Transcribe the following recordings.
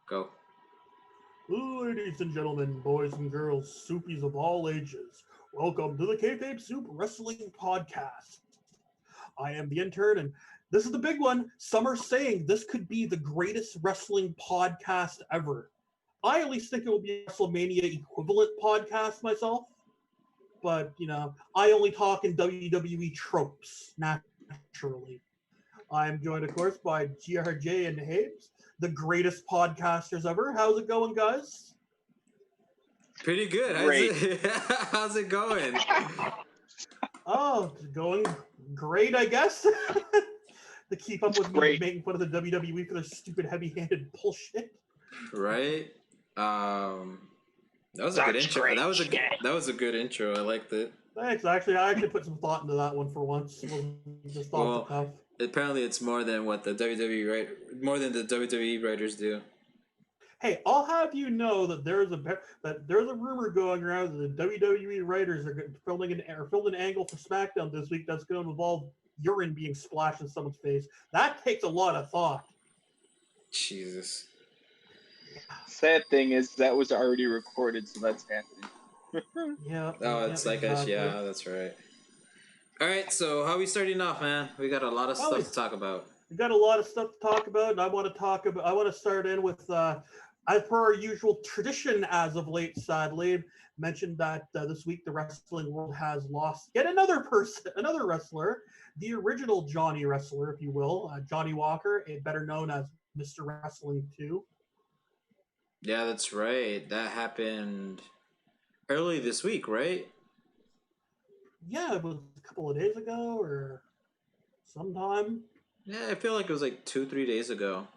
Go. Ladies and gentlemen, boys and girls, soupies of all ages, welcome to the Kayfabe Soup Wrestling Podcast. I am the intern, and this is the big one. Some are saying this could be the greatest wrestling podcast ever. I at least think it will be a WrestleMania equivalent podcast myself, but I only talk in WWE tropes naturally. I am joined, of course, by GRJ and Habes, the greatest podcasters ever. How's it going, guys? Pretty good. How's Great. it? How's it going? Oh, it's going great, I guess. To keep up with me Great. making fun of the WWE for their stupid heavy-handed bullshit. Right. That was a good Such intro. great That was a good intro. I liked it. Thanks. Actually, I put some thought into that one for once. It wasn't just off the cuff. Apparently it's more than what the more than the WWE writers do. Hey, I'll have you know that there's a rumor going around that the WWE writers are filming an angle for SmackDown this week that's going to involve urine being splashed in someone's face. That takes a lot of thought. Jesus. Sad thing is that was already recorded, so that's happening. Yeah. Oh, it's like exactly. yeah, that's right. All right, so how are we starting off, man? We got a lot of stuff to talk about. We've got a lot of stuff to talk about, and I want to start in with, as per our usual tradition as of late, sadly, mentioned that this week the wrestling world has lost yet another wrestler, the original Johnny Wrestler, if you will, Johnny Walker, better known as Mr. Wrestling 2. Yeah, that's right. That happened early this week, right? Yeah, it was a couple of days ago or sometime. Yeah, I feel like it was like 2-3 days ago.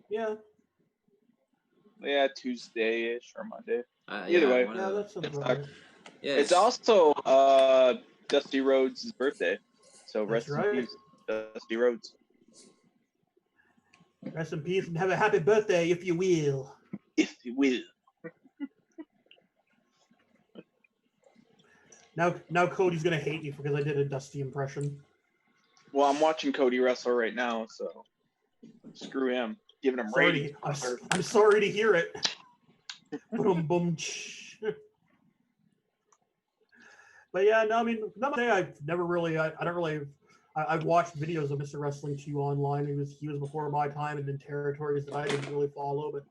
Yeah. Yeah, Tuesday-ish or Monday. Either way. Yeah, that's right. Yeah, It's also Dusty Rhodes' birthday, so That's rest in right. peace, Dusty Rhodes. Rest in peace and have a happy birthday, if you will. If you will. Now Cody's gonna hate me because I did a Dusty impression. Well, I'm watching Cody wrestle right now, so screw him. Giving him ratings. I'm sorry to hear it. Boom, boom. But yeah, no, I mean, not say I've never really, I've watched videos of Mr. Wrestling 2 online. He was before my time and in territories that I didn't really follow, but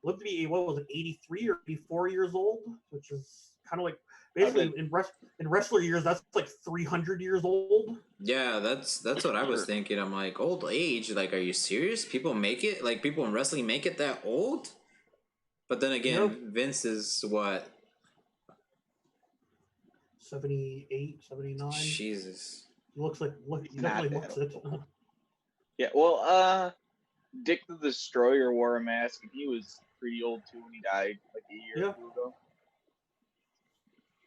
lived to be, what was it, 83 or 84 years old, which is kind of like, basically in wrestler years, that's like 300 years old. Yeah, that's what I was thinking. I'm like, old age? Like, are you serious? People make it? Like, people in wrestling make it that old? But then again, Vince is what? 78, 79. Jesus. He definitely looks it. Yeah, well, Dick the Destroyer wore a mask, and he was pretty old too when he died, like a year or two ago.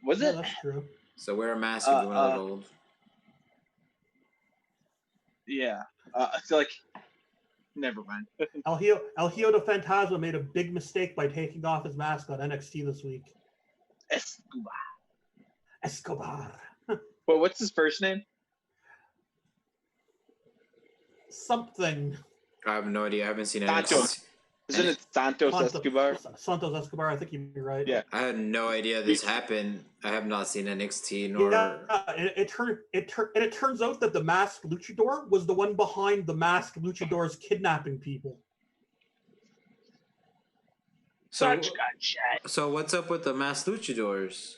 Was it? That's true. So wear a mask if you want to look old. Yeah. I feel like, never mind. El Hijo de Fantasma made a big mistake by taking off his mask on NXT this week. Escobar. Well, what's his first name? Something. I have no idea. I haven't seen Santos. Isn't it Santos Escobar? Santos Escobar, I think you'd be right. Yeah. I had no idea this happened. I have not seen NXT nor. Yeah, it turns out that the masked luchador was the one behind the masked luchadors kidnapping people. So what's up with the masked luchadors?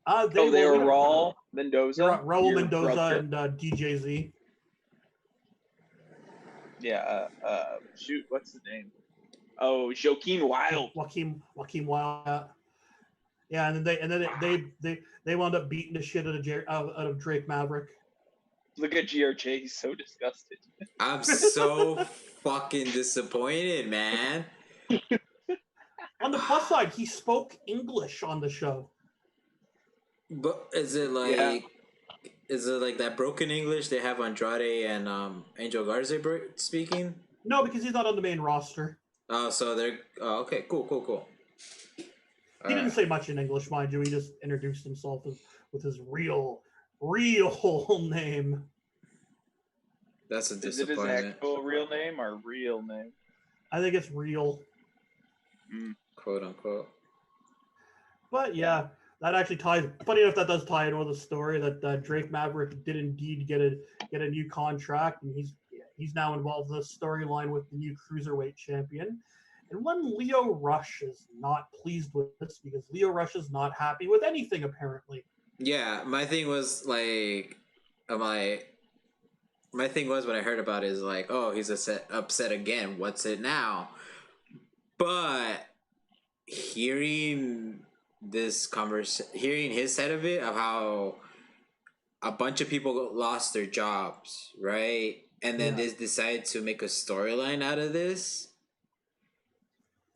They were Raul Mendoza. Raul Mendoza and DJZ. Yeah. Shoot, what's his name? Oh, Joaquin Wild. Joaquin Wild. Yeah, and then they wound up beating the shit out of Drake Maverick. Look at GRJ, he's so disgusted. I'm so fucking disappointed, man. On the plus side, he spoke English on the show. But is it like that broken English they have Andrade and Angel Garza speaking? No, because he's not on the main roster. Oh, so they're okay. Cool. He didn't say much in English, mind you. He just introduced himself with his real name. That's a Is it disappointment. his actual real name or real name? I think it's real. Quote unquote. But yeah, that actually ties. Funny enough, that does tie in with the story that Drake Maverick did indeed get a new contract, and he's now involved in the storyline with the new cruiserweight champion. And when Leo Rush is not pleased with this because Leo Rush is not happy with anything apparently. Yeah, my thing was like, my thing was when I heard about it is like, oh, he's upset again. What's it now? But hearing hearing his side of it, of how a bunch of people lost their jobs, right? And then they decided to make a storyline out of this.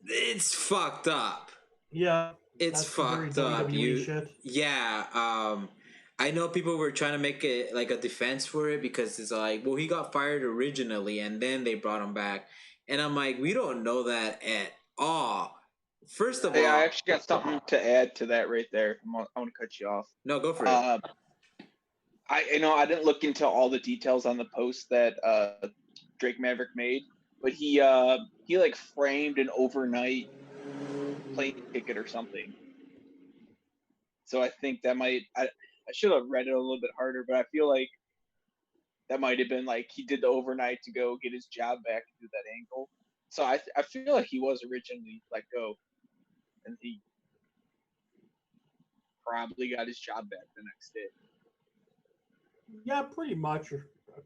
It's fucked up. Yeah, It's fucked up. WWE shit. I know people were trying to make it like a defense for it because it's like, well, he got fired originally and then they brought him back. And I'm like, we don't know that at all. First of all, I actually got something to add to that right there. I want to cut you off. No, go for it. I didn't look into all the details on the post that Drake Maverick made, but he like framed an overnight plane ticket or something. So I think that I should have read it a little bit harder, but I feel like that might have been like he did the overnight to go get his job back and do that angle. So I feel like he was originally let go, and he probably got his job back the next day. Yeah, pretty much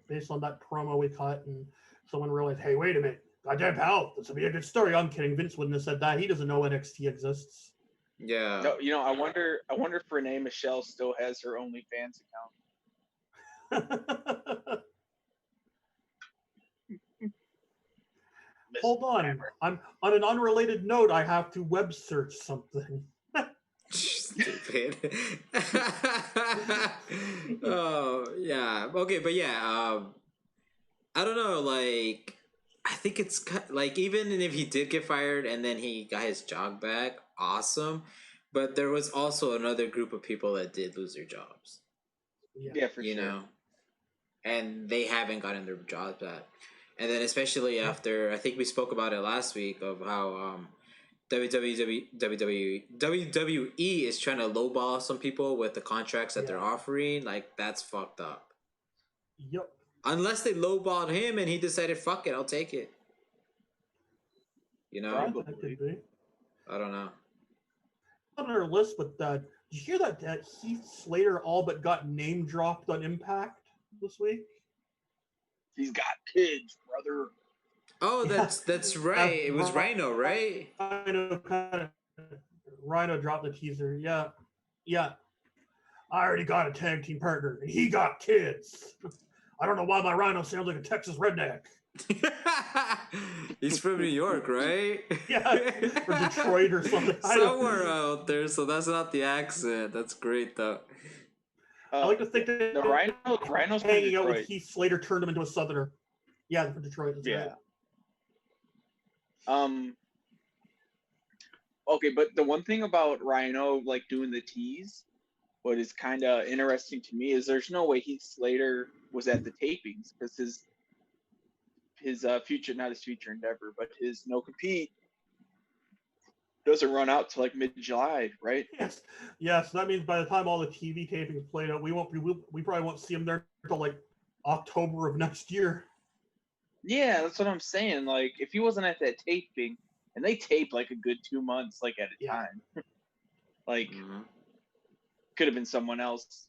based on that promo we cut, and someone realized, hey, wait a minute, goddamn pal, this would be a good story. I'm kidding. Vince wouldn't have said that. He doesn't know NXT exists. Yeah. No, I wonder if Renee Michelle still has her OnlyFans account. Hold on. I'm on an unrelated note. I have to web search something. Stupid. Oh yeah. Okay, but yeah. I don't know. Like, I think it's like, even if he did get fired and then he got his job back, awesome. But there was also another group of people that did lose their jobs. Yeah, for you sure. know, and they haven't gotten their jobs back. And then especially after, I think we spoke about it last week of how WWE is trying to lowball some people with the contracts that they're offering. Like, that's fucked up. Yep. Unless they lowballed him and he decided, fuck it, I'll take it. You know? Probably. I don't know. On our list, but did you hear that Heath Slater all but got name dropped on Impact this week? He's got kids, brother. Oh, that's right. It was Rhino, right? Rhino dropped the teaser. Yeah. I already got a tag team partner, and he got kids. I don't know why my Rhino sounds like a Texas redneck. He's from New York, right? Yeah, or Detroit or something. Somewhere out there, so that's not the accent. That's great, though. I like to think that the Rhino's hanging out with Heath Slater turned him into a Southerner. Yeah, from Detroit. That's right. Okay, but the one thing about Rhino, like, doing the tease, what is kind of interesting to me is there's no way Heath Slater was at the tapings, because his future, not his future endeavor, but his no compete doesn't run out to like mid-July, right? Yes. That means by the time all the TV tapings played out, we probably won't see him there until like October of next year. Yeah, that's what I'm saying. Like, if he wasn't at that taping, and they tape like a good 2 months, like, at a time, like, could have been someone else.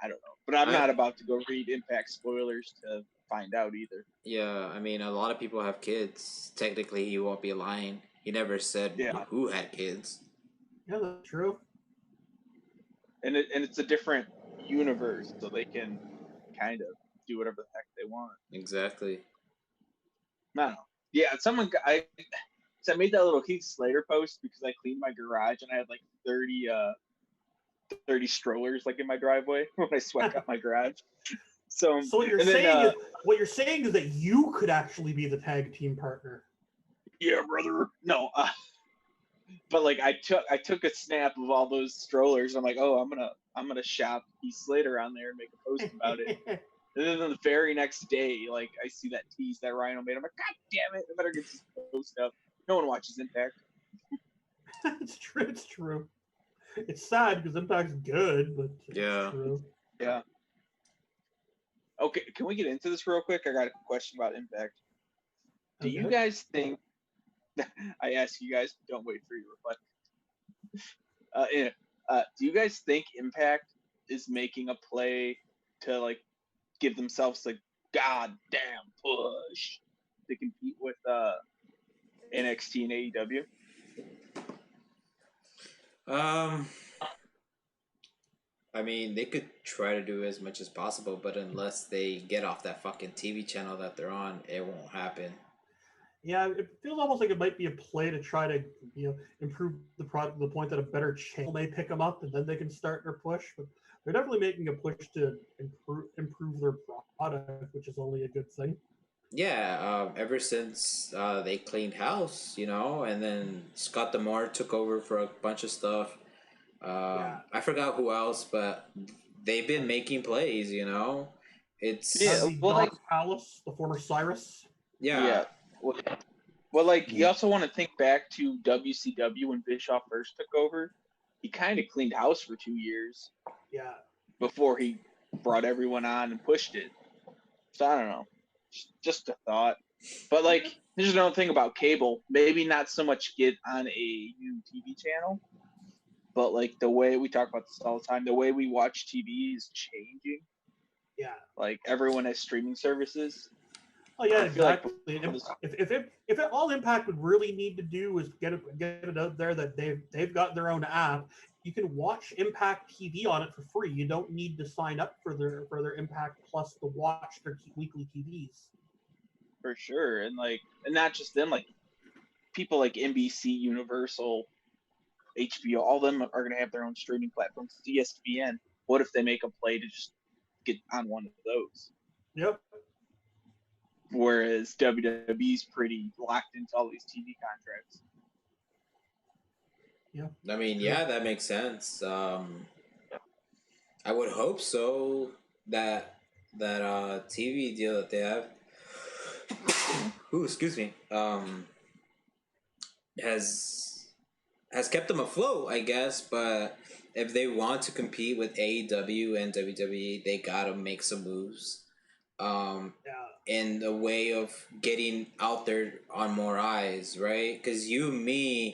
I don't know, but I'm not about to go read Impact spoilers to find out either. Yeah, I mean, a lot of people have kids. Technically, he won't be lying. He never said who had kids. Yeah, that's true. And it's a different universe, so they can kind of do whatever the heck they want. Exactly. No. Yeah, I made that little Heath Slater post because I cleaned my garage and I had like 30 strollers like in my driveway when I swept out my garage. So what you're saying is that you could actually be the tag team partner. Yeah, brother. No, but like I took a snap of all those strollers. I'm like, oh, I'm gonna shop Heath Slater on there and make a post about it. And then the very next day, like I see that tease that Rhino made. I'm like, God damn it! I better get this post up. No one watches Impact. It's true. It's true. It's sad because Impact's good, but Yeah. it's true. Yeah. Okay, can we get into this real quick? I got a question about Impact. Do you guys think? I ask you guys. Don't wait for your reply. Do you guys think Impact is making a play to like give themselves a goddamn push to compete with NXT and AEW? I mean, they could try to do as much as possible, but unless they get off that fucking TV channel that they're on, it won't happen. Yeah, it feels almost like it might be a play to try to, improve the product to the point that a better channel may pick them up, and then they can start their push. But they're definitely making a push to improve their product, which is only a good thing. Yeah, ever since they cleaned house, and then Scott Demore took over for a bunch of stuff. I forgot who else, but they've been making plays. It's Doc Palace, the former Cyrus. Yeah. Well, like you also want to think back to WCW when Bischoff first took over. He kind of cleaned house for 2 years. Yeah. Before he brought everyone on and pushed it. So I don't know. Just a thought. But like, there's another thing about cable. Maybe not so much get on a new TV channel, but like the way we talk about this all the time, the way we watch TV is changing. Yeah. Like everyone has streaming services. Oh yeah, exactly. If all Impact would really need to do is get it out there that they've got their own app, you can watch Impact TV on it for free. You don't need to sign up for their Impact Plus to watch their weekly TVs. For sure, and not just them, like people like NBC, Universal, HBO, all of them are going to have their own streaming platforms. ESPN. What if they make a play to just get on one of those? Yep. Whereas WWE's pretty locked into all these TV contracts. Yeah. I mean, yeah, that makes sense. I would hope so that TV deal that they have, excuse me, has kept them afloat, I guess. But if they want to compete with AEW and WWE, they gotta make some moves. In the way of getting out there on more eyes, right? Because you, me,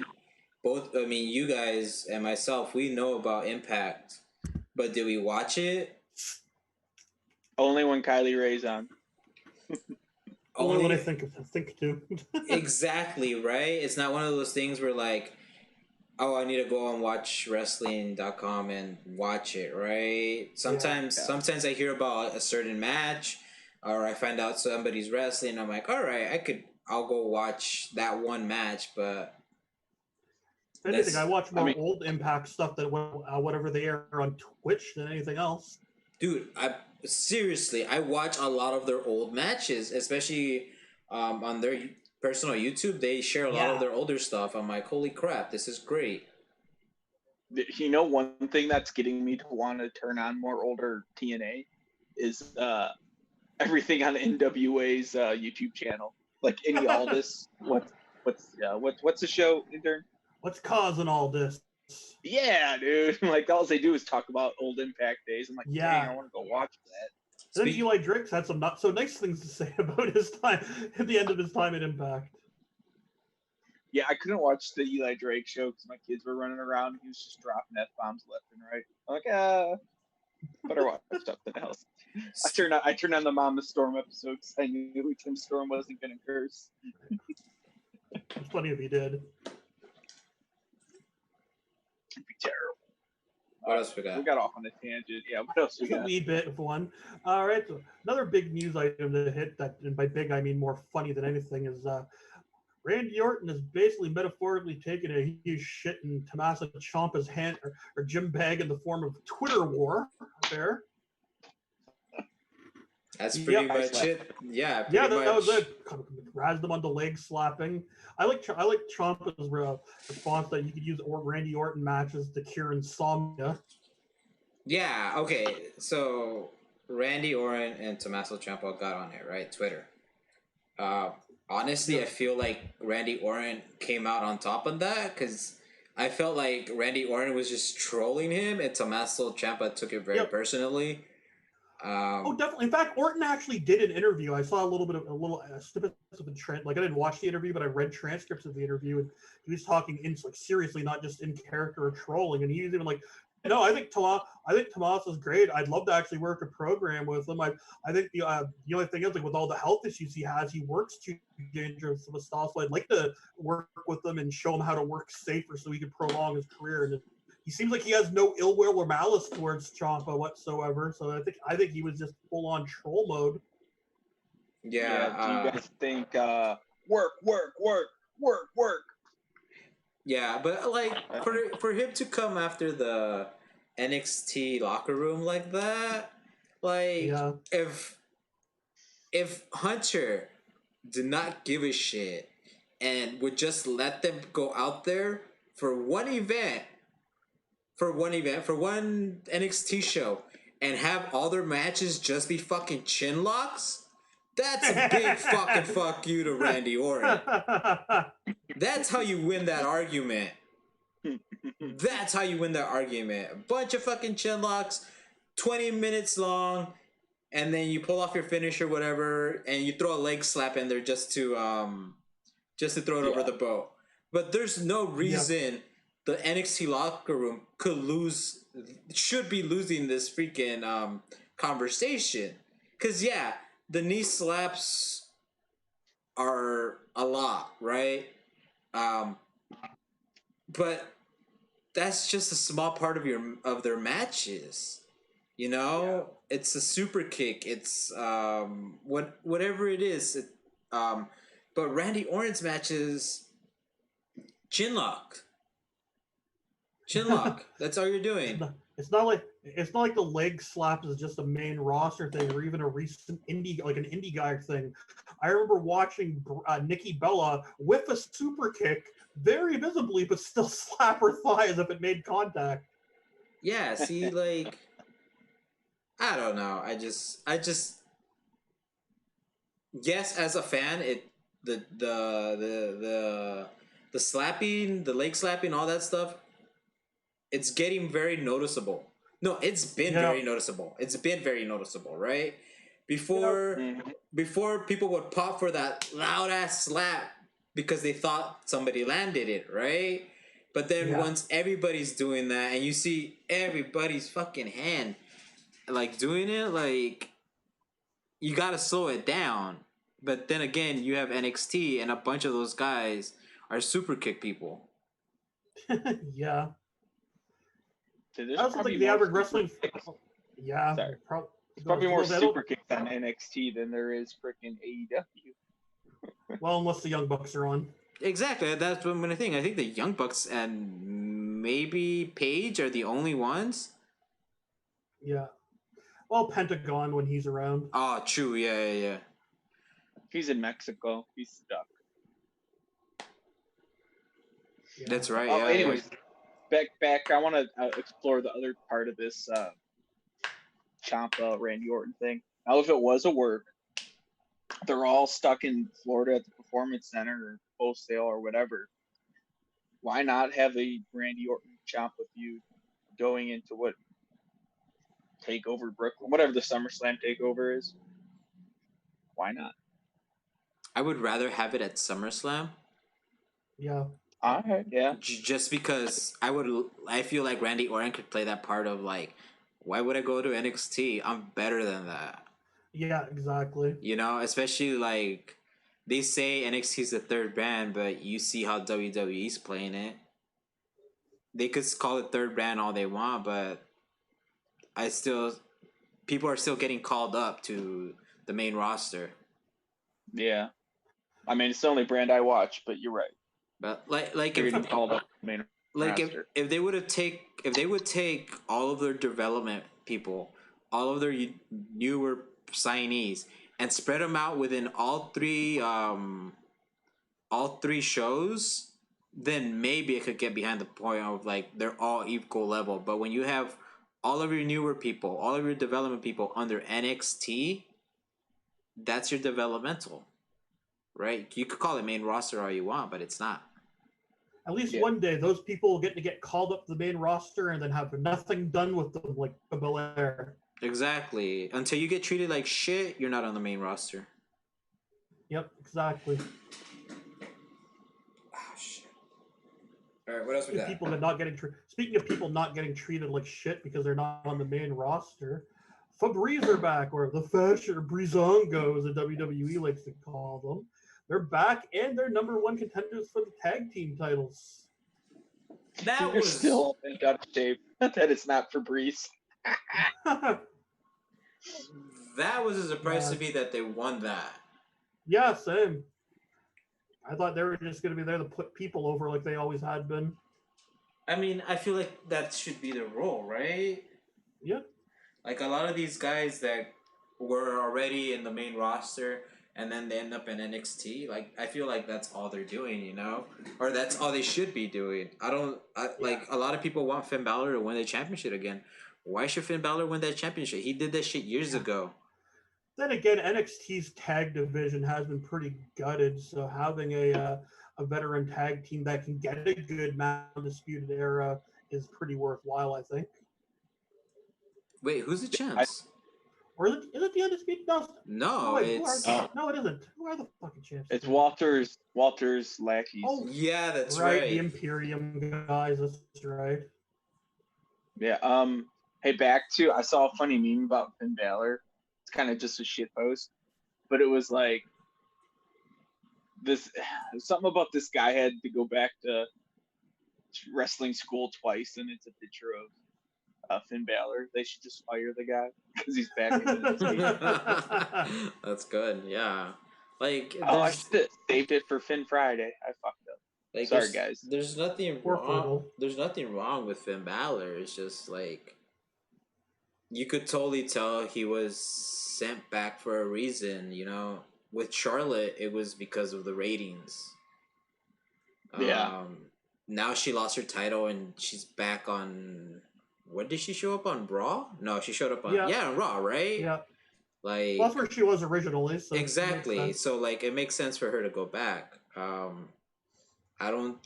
both, I mean, you guys and myself, we know about Impact, but did we watch it? Only when Kylie Ray's on. Only when I think to. Exactly, right? It's not one of those things where like, oh, I need to go and watch wrestling.com and watch it, right? Sometimes I hear about a certain match, or I find out somebody's wrestling, I'm like, all right, I'll go watch that one match, but if anything, I watch more old Impact stuff than whatever they air on Twitch than anything else. Dude, I watch a lot of their old matches, especially on their personal YouTube. They share a lot of their older stuff. I'm like, holy crap, this is great. One thing that's getting me to want to turn on more older TNA is everything on NWA's YouTube channel. Like any Aldis, what's the show, intern? What's causing all this? Yeah, dude. Like all they do is talk about old Impact days. I'm like, dang, I want to go watch that. Then Eli Drake's had some not so nice things to say about his time at the end of his time at Impact. Yeah, I couldn't watch the Eli Drake show because my kids were running around. He was just dropping F-bombs left and right. I'm like, better watch something else. I turned on the Mama Storm episode because I knew Tim Storm wasn't going to curse. It's funny if he did. It'd be terrible. What else we got? We got off on a tangent. Yeah, what else we got? A wee bit of one. All right, so another big news item to hit that, and by big I mean more funny than anything, is Randy Orton is basically metaphorically taking a huge shit in Tommaso Ciampa's hand or gym bag in the form of Twitter war there. That's pretty much it. Yeah, that was it. Razzed them on the leg slapping. I like Ciampa's response that you could use Randy Orton matches to cure insomnia. Yeah. Okay. So Randy Orton and Tommaso Ciampa got on it, right? Twitter. Uh, Honestly, I feel like Randy Orton came out on top of that because I felt like Randy Orton was just trolling him, and Tommaso Ciampa took it very personally. Oh, definitely. In fact, Orton actually did an interview. I saw a little snippets of the trend. Like I didn't watch the interview, but I read transcripts of the interview, and he was talking in like seriously, not just in character or trolling. And he was even like, "No, I think Tomas is great. I'd love to actually work a program with him. I think the only thing is like with all the health issues he has, he works too dangerous with stuff. So I'd like to work with him and show him how to work safer so he can prolong his career." And he seems like he has no ill will or malice towards Ciampa whatsoever. So I think he was just full on troll mode. Yeah. Do you guys think work? Yeah, but like for him to come after the NXT locker room like that, like if Hunter did not give a shit and would just let them go out there for one event, for one NXT show, and have all their matches just be fucking chin locks, that's a big fucking fuck you to Randy Orton. That's how you win that argument. That's how you win that argument. A bunch of fucking chin locks, 20 minutes long, and then you pull off your finish or whatever, and you throw a leg slap in there just to throw it over the boat. But there's no reason the NXT locker room should be losing this freaking conversation. Cause the knee slaps are a lot, right? But that's just a small part of their matches. You know, it's a super kick. It's whatever it is. But Randy Orton's matches, chin lock. That's all you're doing. It's not like the leg slap is just a main roster thing or even a recent indie guy thing. I remember watching Nikki Bella with a super kick very visibly, but still slap her thigh as if it made contact. Yeah, see, like, I don't know. I just, yes, as a fan, the slapping, the leg slapping, all that stuff, it's getting very noticeable. No, it's been very noticeable. It's been very noticeable, right? Before people would pop for that loud ass slap because they thought somebody landed it, right? But then once everybody's doing that and you see everybody's fucking hand like doing it, like you gotta slow it down. But then again, you have NXT and a bunch of those guys are super kick people. Yeah. So I also think the average wrestling. Yeah. Sorry. There's probably more super kicks on NXT than there is freaking AEW. Well, unless the Young Bucks are on. Exactly. That's what I think. I think the Young Bucks and maybe Paige are the only ones. Yeah. Well, Pentagon when he's around. Oh, true. Yeah. He's in Mexico. He's stuck. Yeah. That's right. Oh, anyways, back. I want to explore the other part of this Ciampa Randy Orton thing. Now, if it was a work, they're all stuck in Florida at the Performance Center or Post Sale or whatever. Why not have a Randy Orton Ciampa feud going into what Takeover Brooklyn, whatever the SummerSlam Takeover is? Why not? I would rather have it at SummerSlam. Yeah. All right. Yeah. Just because I feel like Randy Orton could play that part of like, why would I go to NXT? I'm better than that. Yeah, exactly. You know, especially like they say NXT is the third brand, but you see how WWE's playing it. They could call it third brand all they want, but people are still getting called up to the main roster. Yeah. I mean, it's the only brand I watch, but you're right. But like if called up main like roster. if they would take all of their development people, all of their newer signees, and spread them out within all three shows, then maybe I could get behind the point of like they're all equal level. But when you have all of your newer people, all of your development people under NXT, that's your developmental, right? You could call it main roster all you want, but it's not. At least Yeah. one day, those people will get to get called up to the main roster and then have nothing done with them, like Belair. Exactly. Until you get treated like shit, you're not on the main roster. Yep, exactly. Oh shit. All right, what else we got? Speaking of people not getting treated like shit because they're not on the main roster, Febreze are back, or the Fashion or Breezango, as the WWE likes to call them. They're back, and they're #1 contenders for the tag team titles. That They're was still in gut shape that it's not Febreze. that was a surprise Yeah. to me that they won that. Yeah, same. I thought they were just going to be there to put people over like they always had been. I mean, I feel like that should be the role, right? Yeah. Like a lot of these guys that were already in the main roster and then they end up in NXT. Like I feel like that's all they're doing, you know, or that's all they should be doing. Like a lot of people want Finn Balor to win the championship again. Why should Finn Balor win that championship? He did that shit years ago. Then again, NXT's tag division has been pretty gutted, so having a veteran tag team that can get a good match in the Disputed Era is pretty worthwhile, I think. Wait, who's the champs? Or is it the Undisputed? No, wait, it's no, it isn't. Who are the fucking champs? It's Walter's lackeys. Oh, yeah, that's right. right. The Imperium guys. That's right. Yeah. Hey, back to I saw a funny meme about Finn Balor. It's kind of just a shit post, but it was like this something about this guy had to go back to wrestling school twice, and it's a picture of Finn Balor. They should just fire the guy because he's back in NXT. That's good. Yeah. Like Oh, I should have saved it for Finn Friday. I fucked up. like Sorry, guys. There's nothing We're wrong. frugal. There's nothing wrong with Finn Balor. It's just like you could totally tell he was sent back for a reason. You know, with Charlotte, it was because of the ratings. Yeah. Now she lost her title and she's back on. When did she show up on Raw? No, she showed up on on Raw, right? Yeah. Like Well, that's where she was originally. So exactly. So like it makes sense for her to go back. I don't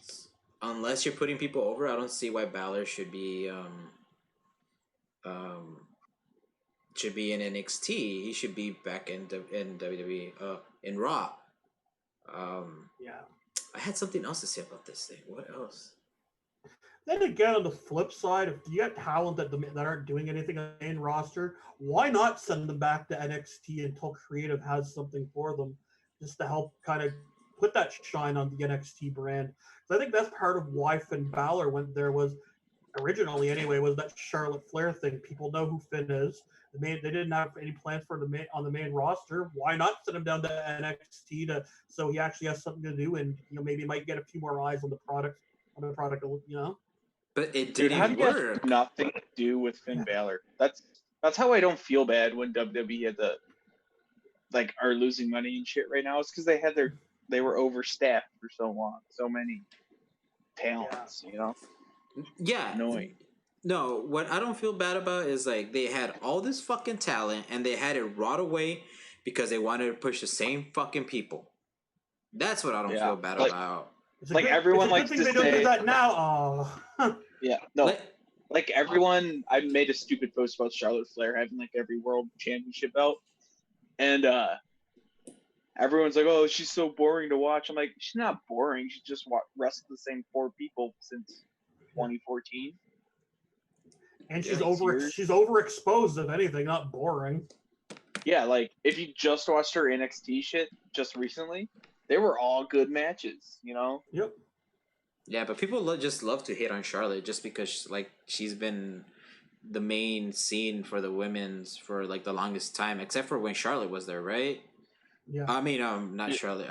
unless you're putting people over, I don't see why Balor should be in NXT. He should be back in WWE in Raw. Yeah. I had something else to say about this thing. What else? Then again, on the flip side, if you got talent that aren't doing anything on the main roster, why not send them back to NXT until creative has something for them, just to help kind of put that shine on the NXT brand? So I think that's part of why Finn Balor went there was originally anyway was that Charlotte Flair thing. People know who Finn is. They didn't have any plans for on the main roster. Why not send him down to NXT so he actually has something to do and maybe might get a few more eyes on the product But it Dude, didn't how work. has nothing to do with Finn Balor? That's how I don't feel bad when WWE had are losing money and shit right now. It's because they were overstaffed for so long, so many talents, Yeah. Annoying. No, what I don't feel bad about is like they had all this fucking talent and they had it right away because they wanted to push the same fucking people. That's what I don't feel bad about. Everyone likes to say, they don't do that now. Oh. Yeah, no. Like everyone, I made a stupid post about Charlotte Flair having every world championship belt, and everyone's like, "Oh, she's so boring to watch." I'm like, she's not boring. She just wrestled the same 4 people since 2014. And she's overexposed, if anything, not boring. Yeah, if you just watched her NXT shit just recently, they were all good matches, Yep. Yeah, but people just love to hate on Charlotte just because she's been the main scene for the women's for the longest time, except for when Charlotte was there, right? Yeah. I mean, not Charlotte.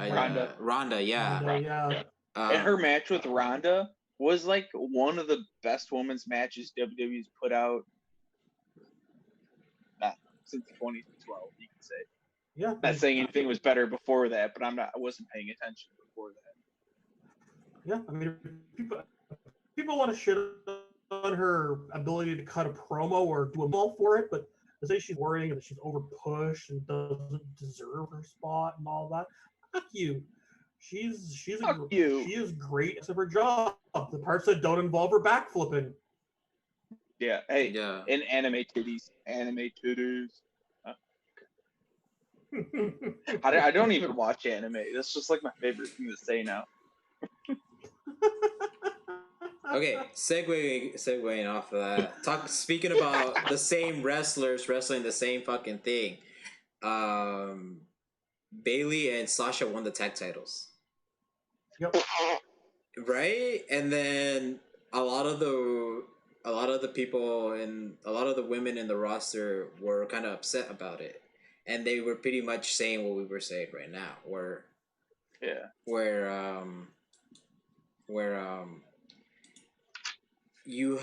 Ronda, yeah. Yeah. And her match with Ronda was one of the best women's matches WWE's put out since 2012, you can say. Yeah. Not saying anything was better before that, but I wasn't paying attention before that. Yeah, I mean, people want to shit on her ability to cut a promo or do a ball for it, but to say she's worrying that she's overpushed and doesn't deserve her spot and all that, fuck you. She is great at her job. The parts that don't involve her backflipping. Yeah. Hey. Yeah. In anime titties. I don't even watch anime. That's just like my favorite thing to say now. Okay, segueing off of that. Speaking about the same wrestlers wrestling the same fucking thing. Bailey and Sasha won the tag titles. Yep. Right? And then a lot of the people and a lot of the women in the roster were kind of upset about it. And they were pretty much saying what we were saying right now, where you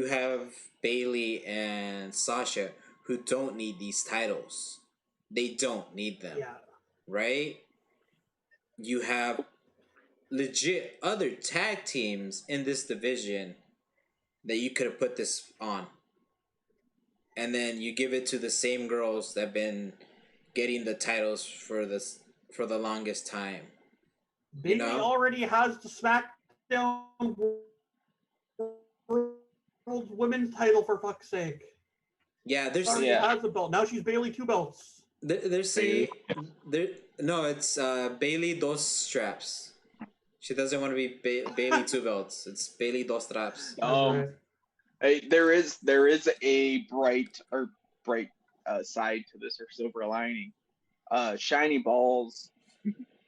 have Bailey and Sasha who don't need these titles. They don't need them. Yeah. Right? You have legit other tag teams in this division that you could have put this on. And then you give it to the same girls that have been getting the titles for the longest time. Bailey already has the SmackDown World Women's title, for fuck's sake. Yeah, there's already has a belt. Now she's Bailey 2 belts. It's Bailey dos straps. She doesn't want to be Bailey 2 belts. It's Bailey dos straps. Hey, there is a bright side to this, or silver lining. Shiny balls.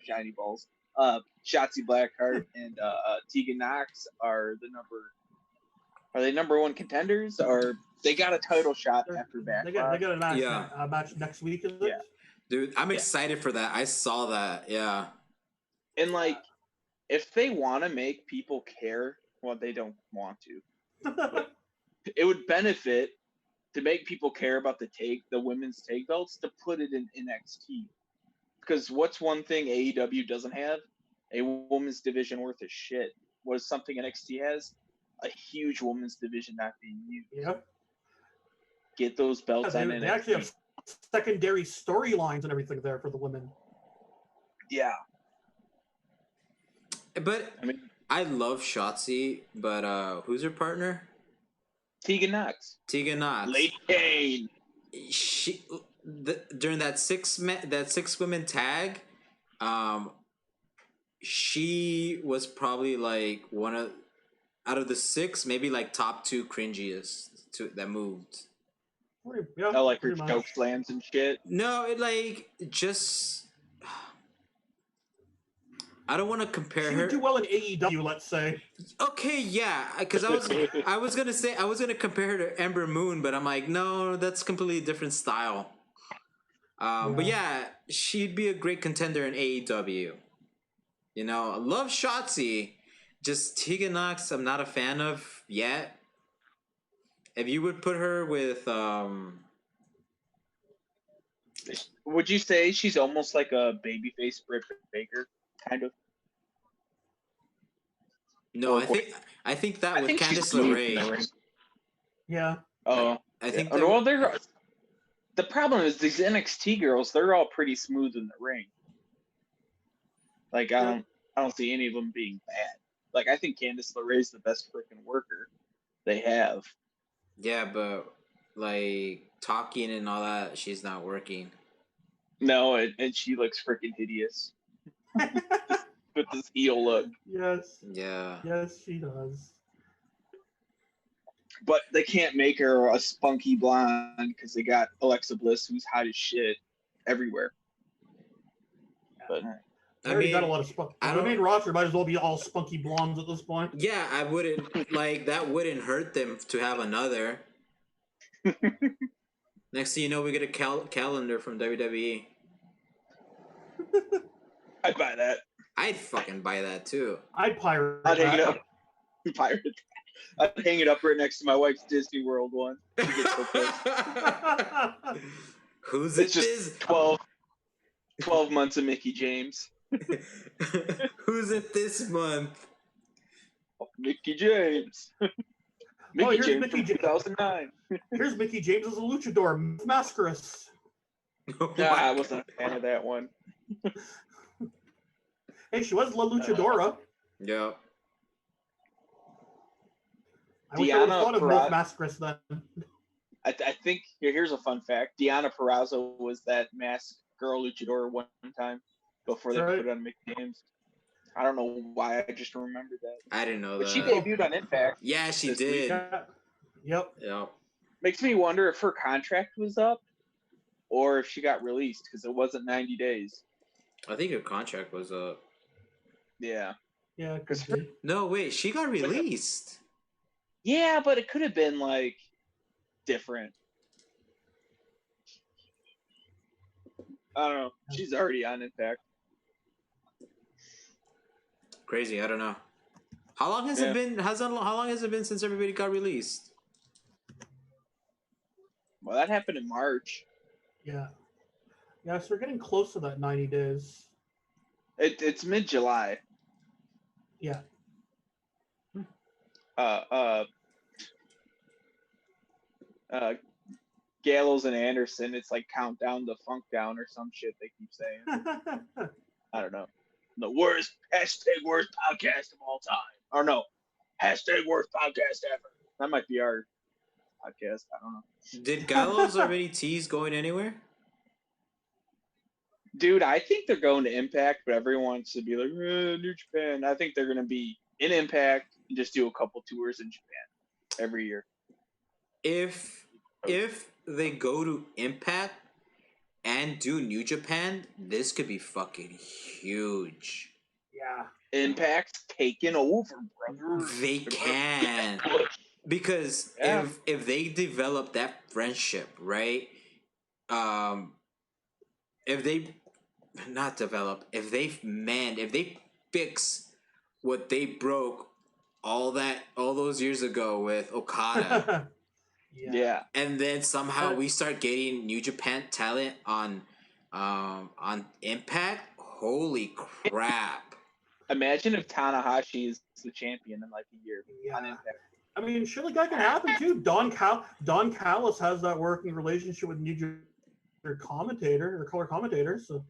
Shotzi Blackheart and Tegan Knox are they number one contenders, or they got a title shot after Backlash? They got a match next week, is it? Yeah. Dude, I'm excited for that. I saw that. Yeah. And like, if they want to make people care, well, they don't want to. But it would benefit to make people care about the women's tag belts, to put it in NXT. Because what's one thing AEW doesn't have? A women's division worth of shit. What is something NXT has? A huge women's division not being used. Yep. Get those belts on NXT. They actually have secondary storylines and everything there for the women. Yeah. But I love Shotzi, but who's her partner? Tegan Knox. Lady Kane. During that six women tag, she was probably like out of the 6, maybe like top 2 cringiest that moved. Yeah, I like her choke slams and shit. No, it like just. I don't want to compare her. She would do well in AEW, let's say. Okay, yeah, because I was gonna compare her to Ember Moon, but I'm like, no, that's completely different style. But yeah, she'd be a great contender in AEW. You know, I love Shotzi. Just Tegan Knox, I'm not a fan of yet. If you would put her with, would you say she's almost like a babyface Britt Baker, kind of? No, I think that with Candice LeRae. Yeah. Oh, I think. Yeah. Well, the problem is these NXT girls. They're all pretty smooth in the ring. Like I don't see any of them being bad. Like I think Candice LeRae's the best freaking worker they have. Yeah, but like talking and all that, she's not working. No, and she looks freaking hideous with this heel look. Yes. Yeah. Yes, she does. But they can't make her a spunky blonde because they got Alexa Bliss, who's hot as shit everywhere. But I already got a lot of spunk. The main roster might as well be all spunky blondes at this point. Yeah, I wouldn't like that. Wouldn't hurt them to have another. Next thing you know, we get a calendar from WWE. I'd buy that. I'd fucking buy that too. I'd pirate. I'd hang it up. Pirate. I'd hang it up right next to my wife's Disney World one. She gets so pissed. Who's it's just 12 months of Mickey James. Who's it this month? Mickey James. Mickey here's James Mickey from James. 2009. Here's Mickey James as a luchador, Mascaras. I wasn't a fan of that one. Hey, she was La Luchadora. Yeah. I wish I would have Deanna thought of both Mascaras then. I think here's a fun fact. Deanna Purrazzo was that masked girl luchador one time before they put it on Mickey James. I don't know why I just remembered that. I didn't know But that. she debuted on Impact. Yeah, she did. Yep. Makes me wonder if her contract was up or if she got released because it wasn't 90 days. I think her contract was up. Yeah. Yeah. No, wait, she got released. Yeah, but it could have been like different. I don't know. She's already on Impact. Crazy. I don't know. How long has it been? How long has it been since everybody got released? Well, that happened in March. Yeah. Yeah, so we're getting close to that 90 days. It's mid-July. Yeah. Gallows and Anderson, it's like Countdown to Funk Down or some shit they keep saying. I don't know. The worst podcast of all time. Or no, worst podcast ever. That might be our podcast. I don't know. Did Gallows already tease going anywhere? Dude, I think they're going to Impact, but everyone wants to be like, New Japan. I think they're going to be in Impact and just do a couple tours in Japan every year. If they go to Impact and do New Japan, this could be fucking huge. Yeah. Impact's taking over, brother. They can. Because if they develop that friendship, right? If they fix what they broke all those years ago with Okada. Yeah. And then somehow we start getting New Japan talent on Impact. Holy crap. Imagine if Tanahashi is the champion in like a year on Impact. I mean, surely that can happen too. Don Callis has that working relationship with New Japan commentator or color commentator. So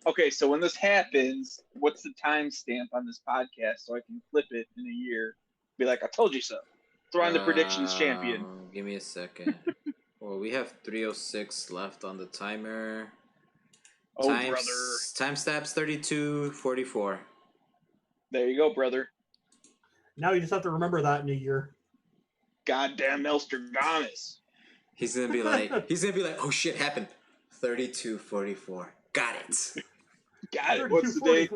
okay, so when this happens, what's the timestamp on this podcast so I can flip it in a year? Be like, I told you so. Throw on the predictions champion. Give me a second. Well, we have 3:06 left on the timer. Oh, brother. Timestamps 32:44. There you go, brother. Now you just have to remember that in a year. Goddamn Elstradamus. He's gonna be like, oh shit, happened. 32:44. Got it. Got it. What's the date?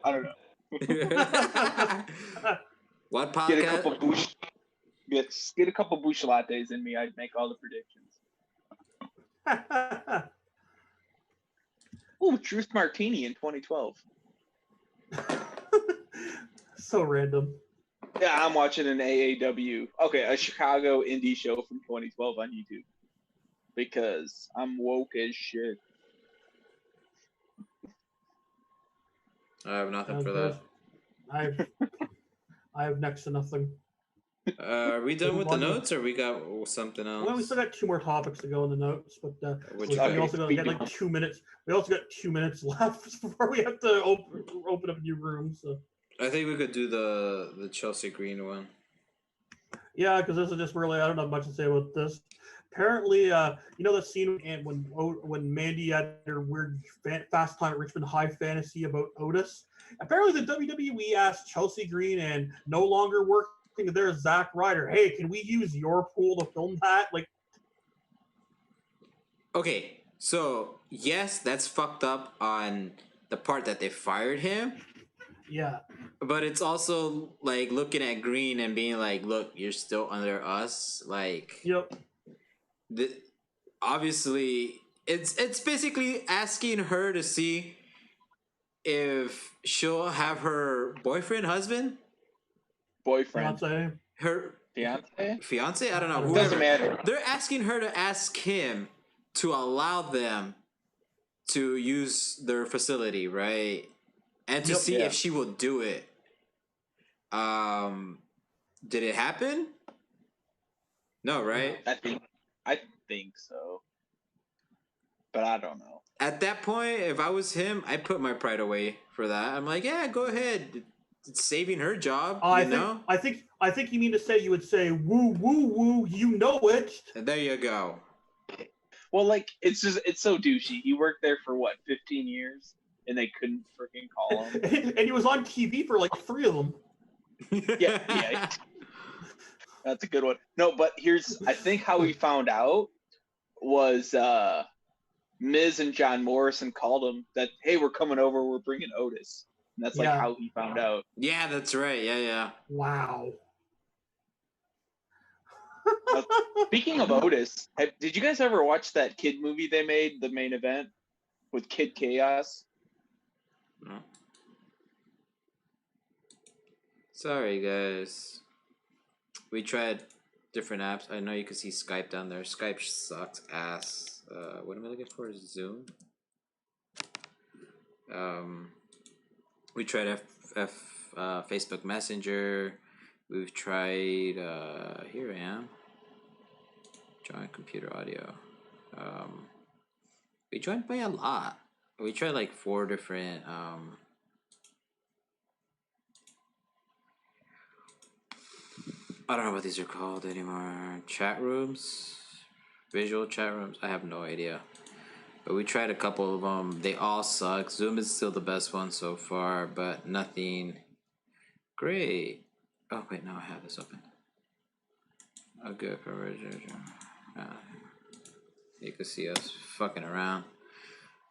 I don't know. What podcast? Get a couple bush lattes in me. I'd make all the predictions. Ooh, Truth Martini in 2012. So random. Yeah, I'm watching an AAW. Okay, a Chicago indie show from 2012 on YouTube. Because I'm woke as shit. I have nothing for that. I have next to nothing. Are we done with the notes, or we got something else? Well, we still got 2 more topics to go in the notes, but we also got like 2 minutes. We also got 2 minutes left before we have to open up a new room. So I think we could do the Chelsea Green one. Yeah, because this is just really, I don't have much to say about this. Apparently, you know the scene when Mandy had her weird Fast Time at Richmond High fantasy about Otis? Apparently, the WWE asked Chelsea Green and no longer working there, Zack Ryder, hey, can we use your pool to film that? Like, okay, so yes, that's fucked up on the part that they fired him. Yeah. But it's also like looking at Green and being like, look, you're still under us. Like, yep. Obviously, it's basically asking her to see if she'll have her boyfriend, her fiance. I don't know. Whoever. Doesn't matter. They're asking her to ask him to allow them to use their facility, right? And to see if she will do it. Did it happen? No, right? I think so, but I don't know. At that point, if I was him, I'd put my pride away for that. I'm like, yeah, go ahead. It's saving her job, you know? I think you mean to say you would say woo woo woo, you know it. And there you go. Well, like it's so douchey. He worked there for what 15 years, and they couldn't freaking call him. And he was on TV for like 3 of them. Yeah. That's a good one. No, but I think how he found out was Miz and John Morrison called him that, hey, we're coming over, we're bringing Otis. And that's like how he found out. Yeah, that's right. Yeah. Wow. Speaking of Otis, did you guys ever watch that kid movie they made, The Main Event, with Kid Chaos? No. Sorry, guys. We tried different apps. I know you can see Skype down there. Skype sucks ass. What am I looking for? Zoom. We tried Facebook Messenger. We've tried. Here I am. Join computer audio. We joined by a lot. We tried like 4 different. I don't know what these are called anymore. Chat rooms, visual chat rooms. I have no idea. But we tried a couple of them. They all suck. Zoom is still the best one so far, but nothing great. Oh wait, no, I have this open. Oh, good for you can see us fucking around.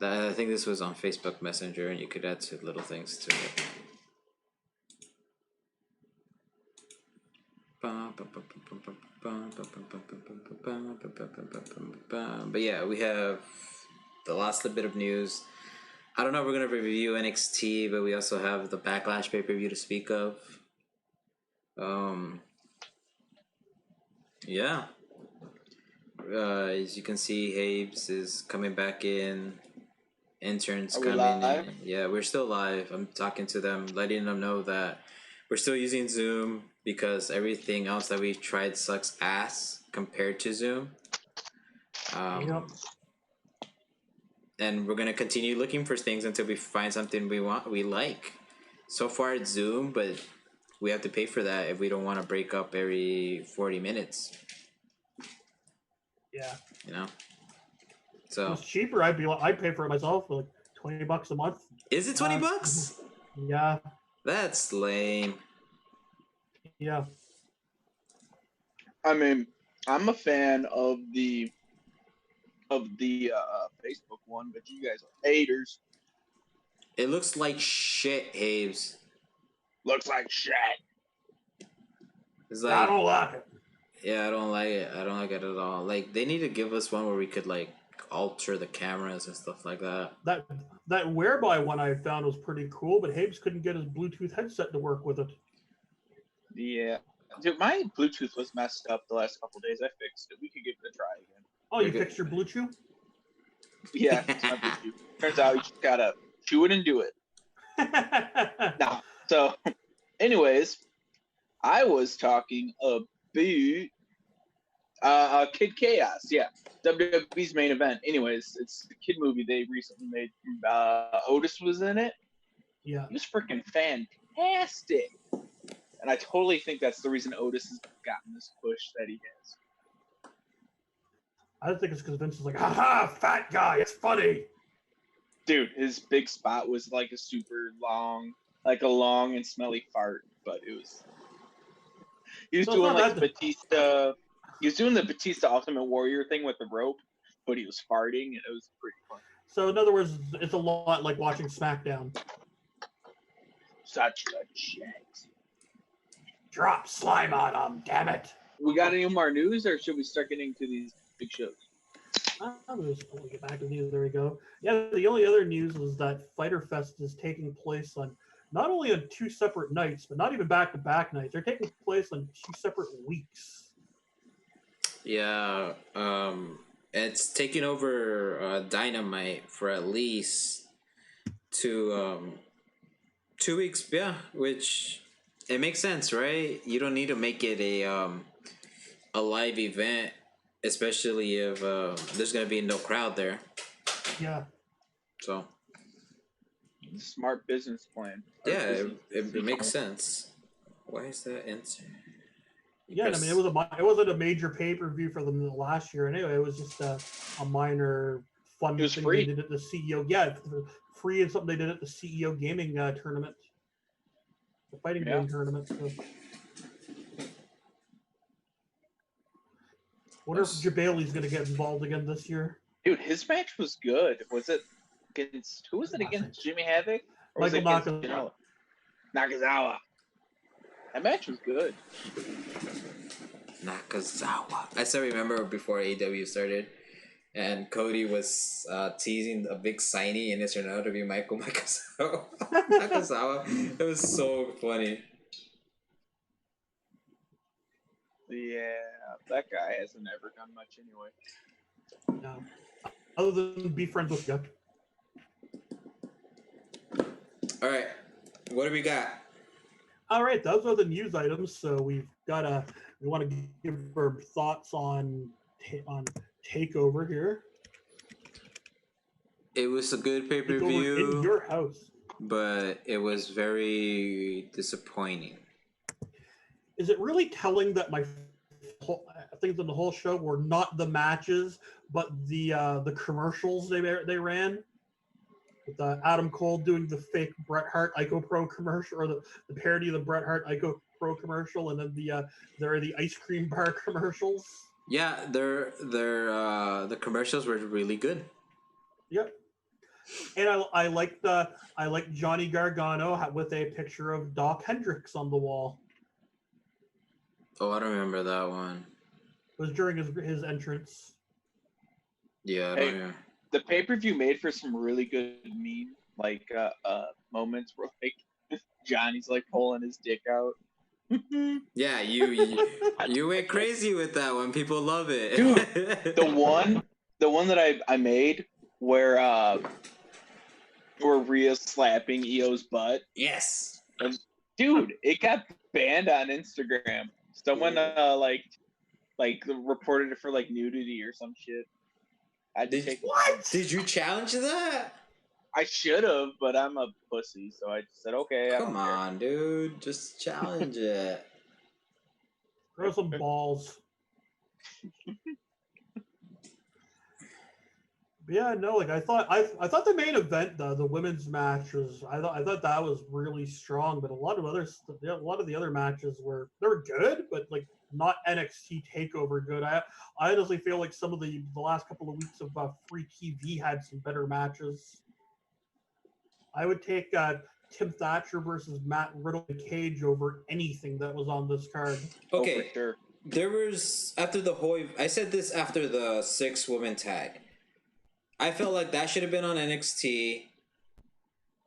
I think this was on Facebook Messenger, and you could add two little things to it. But yeah, we have the last little bit of news. I don't know if we're gonna review NXT, but we also have the Backlash pay-per-view to speak of. Yeah. As you can see, Habes is coming back in. Interns coming in. Yeah, we're still live. I'm talking to them, letting them know that we're still using Zoom because everything else that we've tried sucks ass compared to Zoom. And we're gonna continue looking for things until we find something we like. So far it's Zoom, but we have to pay for that if we don't want to break up every 40 minutes. Yeah. You know. So if it was cheaper, I'd pay for it myself for like $20 a month. Is it $20? Yeah. That's lame. Yeah. I mean, I'm a fan of the Facebook one, but you guys are haters. It looks like shit, Habes. Looks like shit. It's like, I don't like it. Yeah, I don't like it. I don't like it at all. Like, they need to give us one where we could like alter the cameras and stuff like that. That Whereby one I found was pretty cool, but Habes couldn't get his Bluetooth headset to work with it. Yeah. Dude, my Bluetooth was messed up the last couple days. I fixed it. We could give it a try again. Oh, you fixed your Bluetooth? Yeah, it's my Bluetooth. Turns out you just gotta chew it and do it. Nah. So, anyways, I was talking about Kid Chaos. Yeah, WWE's main event. Anyways, it's the kid movie they recently made. Otis was in it. Yeah. He was freaking fantastic. And I totally think that's the reason Otis has gotten this push that he has. I think it's because Vince is like, haha, fat guy, it's funny. Dude, his big spot was like a long and smelly fart, but it was. He was doing like the Batista. He was doing the Batista Ultimate Warrior thing with the rope, but he was farting, and it was pretty fun. So in other words, it's a lot like watching SmackDown. Such a shit. Drop slime on them, damn it. We got any more news, or should we start getting to these big shows? I'm just going to get back to the news. There we go. Yeah, the only other news is that Fyter Fest is taking place on not only on 2 separate nights, but not even back-to-back nights. They're taking place on 2 separate weeks. Yeah, it's taking over Dynamite for at least 2 weeks. Yeah, which It makes sense, right? You don't need to make it a live event, especially if there's gonna be no crowd there. Yeah. So Smart business plan. yeah, it makes sense. Why is that answer? Yeah, and I mean, it wasn't a major pay-per-view for them last year anyway. It was just a minor fun It was thing free. they did at the CEO. Yeah, free and something they did at the CEO gaming tournament, the fighting game tournament. So. Wonder if Jabali's going to get involved again this year. Dude, his match was good. Was it against who was it against? Jimmy Havoc? Or was Michael it against Nakazawa? That match was good. Nakazawa. I still remember before AEW started, and Cody was teasing a big signee, and it's turned out to be Michael Nakazawa. Nakazawa. It was so funny. Yeah, that guy hasn't ever done much anyway. No. Other than be friends with you. All right, what do we got? All right, those are the news items. So we want to give our thoughts on Takeover here. It was a good Takeover pay-per-view in your house, but it was very disappointing. Is it really telling that my things on the whole show were not the matches, but the commercials they ran? With Adam Cole doing the fake Bret Hart Ico Pro commercial, or the parody of the Bret Hart Ico Pro commercial, and then there are the ice cream bar commercials. Yeah, the commercials were really good. Yep. And I like Johnny Gargano with a picture of Doc Hendricks on the wall. Oh, I don't remember that one. It was during his entrance. Yeah, I don't know. The pay-per-view made for some really good meme moments where like Johnny's like pulling his dick out. Yeah, you went crazy with that one. People love it. Dude, the one that I made where Rhea's slapping Io's butt. Yes. Dude, it got banned on Instagram. Someone reported it for like nudity or some shit. Did you challenge that? I should have, but I'm a pussy, so I just said okay. Come on, dude, just challenge it. Throw some balls. Yeah, no, like I thought the main event, the women's match was I thought that was really strong, but a lot of the other matches were good, but like not NXT Takeover good. I honestly feel like some of the last couple of weeks of free TV had some better matches. I would take Tim Thatcher versus Matt Riddle in a cage over anything that was on this card. Okay, for sure. There was I said this after the 6-woman tag. I felt like that should have been on NXT,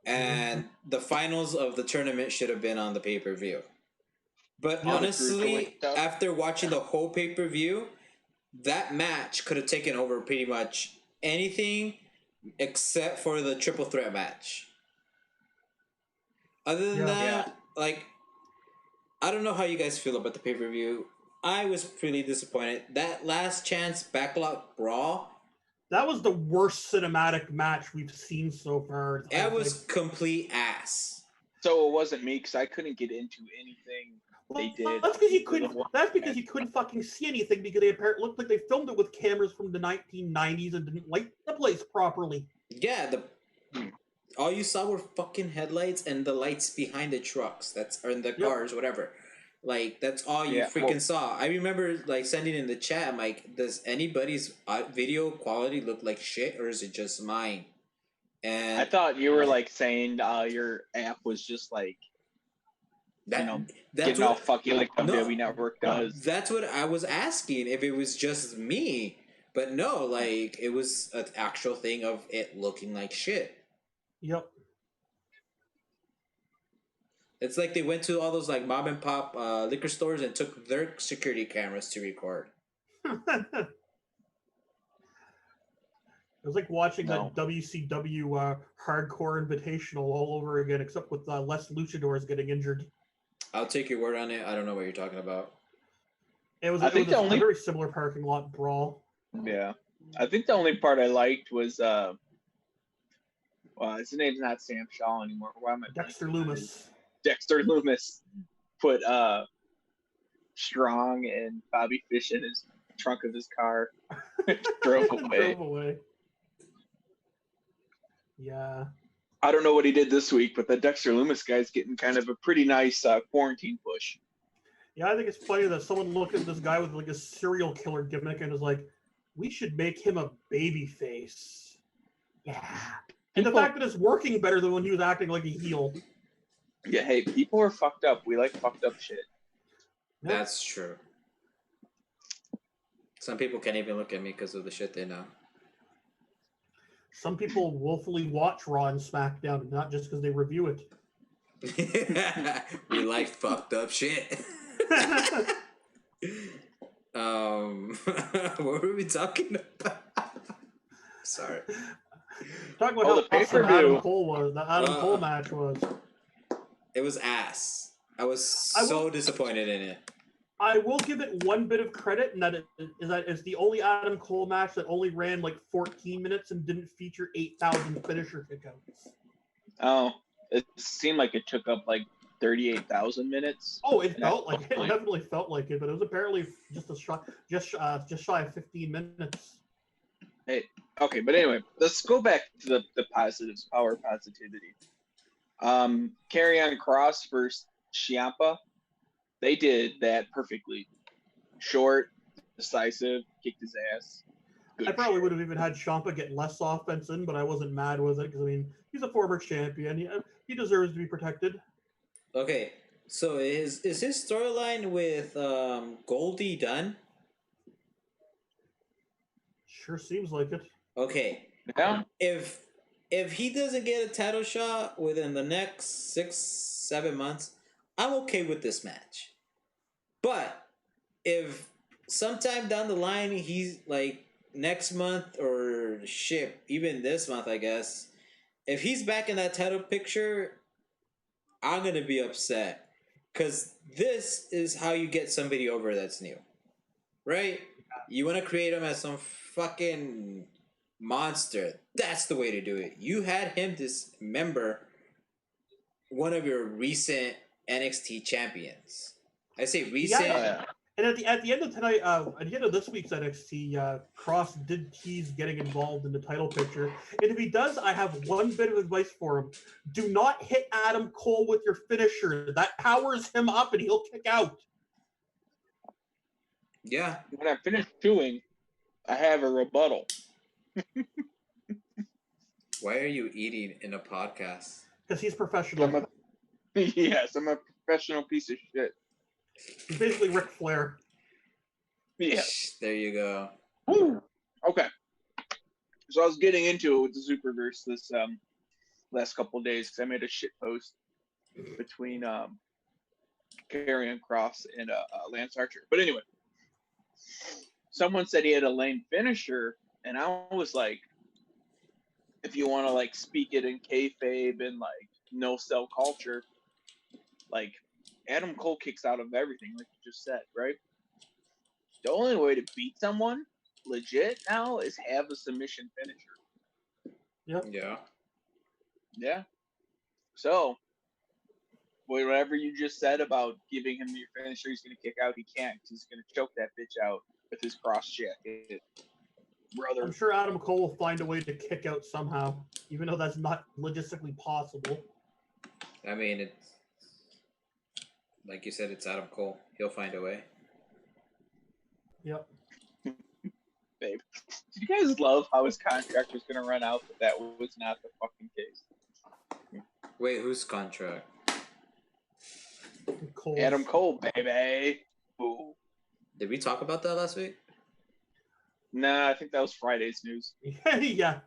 and the finals of the tournament should have been on the pay-per-view. But honestly, after watching the whole pay-per-view, that match could have taken over pretty much anything except for the triple threat match. Other than that, like, I don't know how you guys feel about the pay-per-view. I was pretty disappointed. That last chance Backlash Brawl, that was the worst cinematic match we've seen so far. That was complete ass. So it wasn't me because I couldn't get into anything they did. That's because you couldn't. That's because you couldn't fucking see anything because they apparently looked like they filmed it with cameras from the 1990s and didn't light the place properly. Yeah, all you saw were fucking headlights and the lights behind the trucks. Or in the cars, whatever. Like, that's all you saw. I remember, like, sending in the chat, I'm like, does anybody's video quality look like shit, or is it just mine? And I thought you were, like, saying your app was just, like, getting all fucky like WWE Network does. That's what I was asking, if it was just me. But no, like, it was an actual thing of it looking like shit. Yep. It's like they went to all those like mom and pop liquor stores and took their security cameras to record. It was like watching that WCW Hardcore Invitational all over again, except with less luchadors getting injured. I'll take your word on it. I don't know what you're talking about. It was I think the a only very similar parking lot brawl. yeah, I think the only part I liked was well, his name's not Sam Shaw anymore. Why am I Dexter blanking on his- Loomis. Dexter Loomis put Strong and Bobby Fish in his trunk of his car, drove away. Drove away. Yeah. I don't know what he did this week, but the Dexter Loomis guy's getting kind of a pretty nice quarantine push. Yeah, I think it's funny that someone looked at this guy with like a serial killer gimmick and was like, we should make him a baby face. Yeah. And the fact that it's working better than when he was acting like a heel. Yeah, hey, people are fucked up. We like fucked up shit. Yep. That's true. Some people can't even look at me because of the shit they know. Some people willfully watch Raw and SmackDown, not just because they review it. We like fucked up shit. What were we talking about? Sorry. Talk about Oh, how the awesome pay-per-view. Adam Cole was. The Adam Cole match was. It was ass. I was so disappointed in it. I will give it one bit of credit, and that it's the only Adam Cole match that only ran like 14 minutes and didn't feature 8,000 finisher kickouts. Oh, it seemed like it took up like 38,000 minutes. Oh, it felt like it. It definitely felt like it, but it was apparently just shy of 15 minutes. Hey, okay, but anyway, let's go back to the positives, power positivity. Karrion Kross versus Ciampa, they did that perfectly. Short, decisive, kicked his ass. Good I probably shit. would have even had Ciampa get less offense in, but I wasn't mad with it because I mean he's a former champion. He deserves to be protected. Okay, so is his storyline with Goldie done? Sure seems like it. Okay. Yeah. If he doesn't get a title shot within the next 6-7 months, I'm okay with this match. But if sometime down the line he's like next month or shit, even this month, I guess, if he's back in that title picture, I'm gonna be upset. Cause this is how you get somebody over that's new. Right? You wanna create him as some fucking monster. That's the way to do it. You had him dismember one of your recent NXT champions. I say recent. Yeah. And at the end of tonight, at the end of this week's NXT, Cross did tease getting involved in the title picture. And if he does, I have one bit of advice for him: do not hit Adam Cole with your finisher. That powers him up, and he'll kick out. Yeah. When I finish chewing, I have a rebuttal. Why are you eating in a podcast? Because he's professional. Yes, I'm a professional piece of shit. He's basically Ric Flair. Yeah. There you go. Okay. So I was getting into it with the Superverse this last couple of days because I made a shit post between Karrion Kross and Lance Archer. But anyway, someone said he had a lame finisher, and I was like, if you want to like speak it in kayfabe and like no sell culture, like Adam Cole kicks out of everything, like you just said, right? The only way to beat someone legit now is have a submission finisher. Yep. Yeah. Yeah. So, whatever you just said about giving him your finisher, he's going to kick out. He can't. He's going to choke that bitch out with his cross jacket. Brother. I'm sure Adam Cole will find a way to kick out somehow, even though that's not logistically possible. I mean, it's like you said, it's Adam Cole. He'll find a way. Yep. Babe, did you guys love how his contract was going to run out, but that was not the fucking case? Wait, whose contract? Cole. Adam Cole, baby. Ooh. Did we talk about that last week? Nah, I think that was Friday's news. Yeah.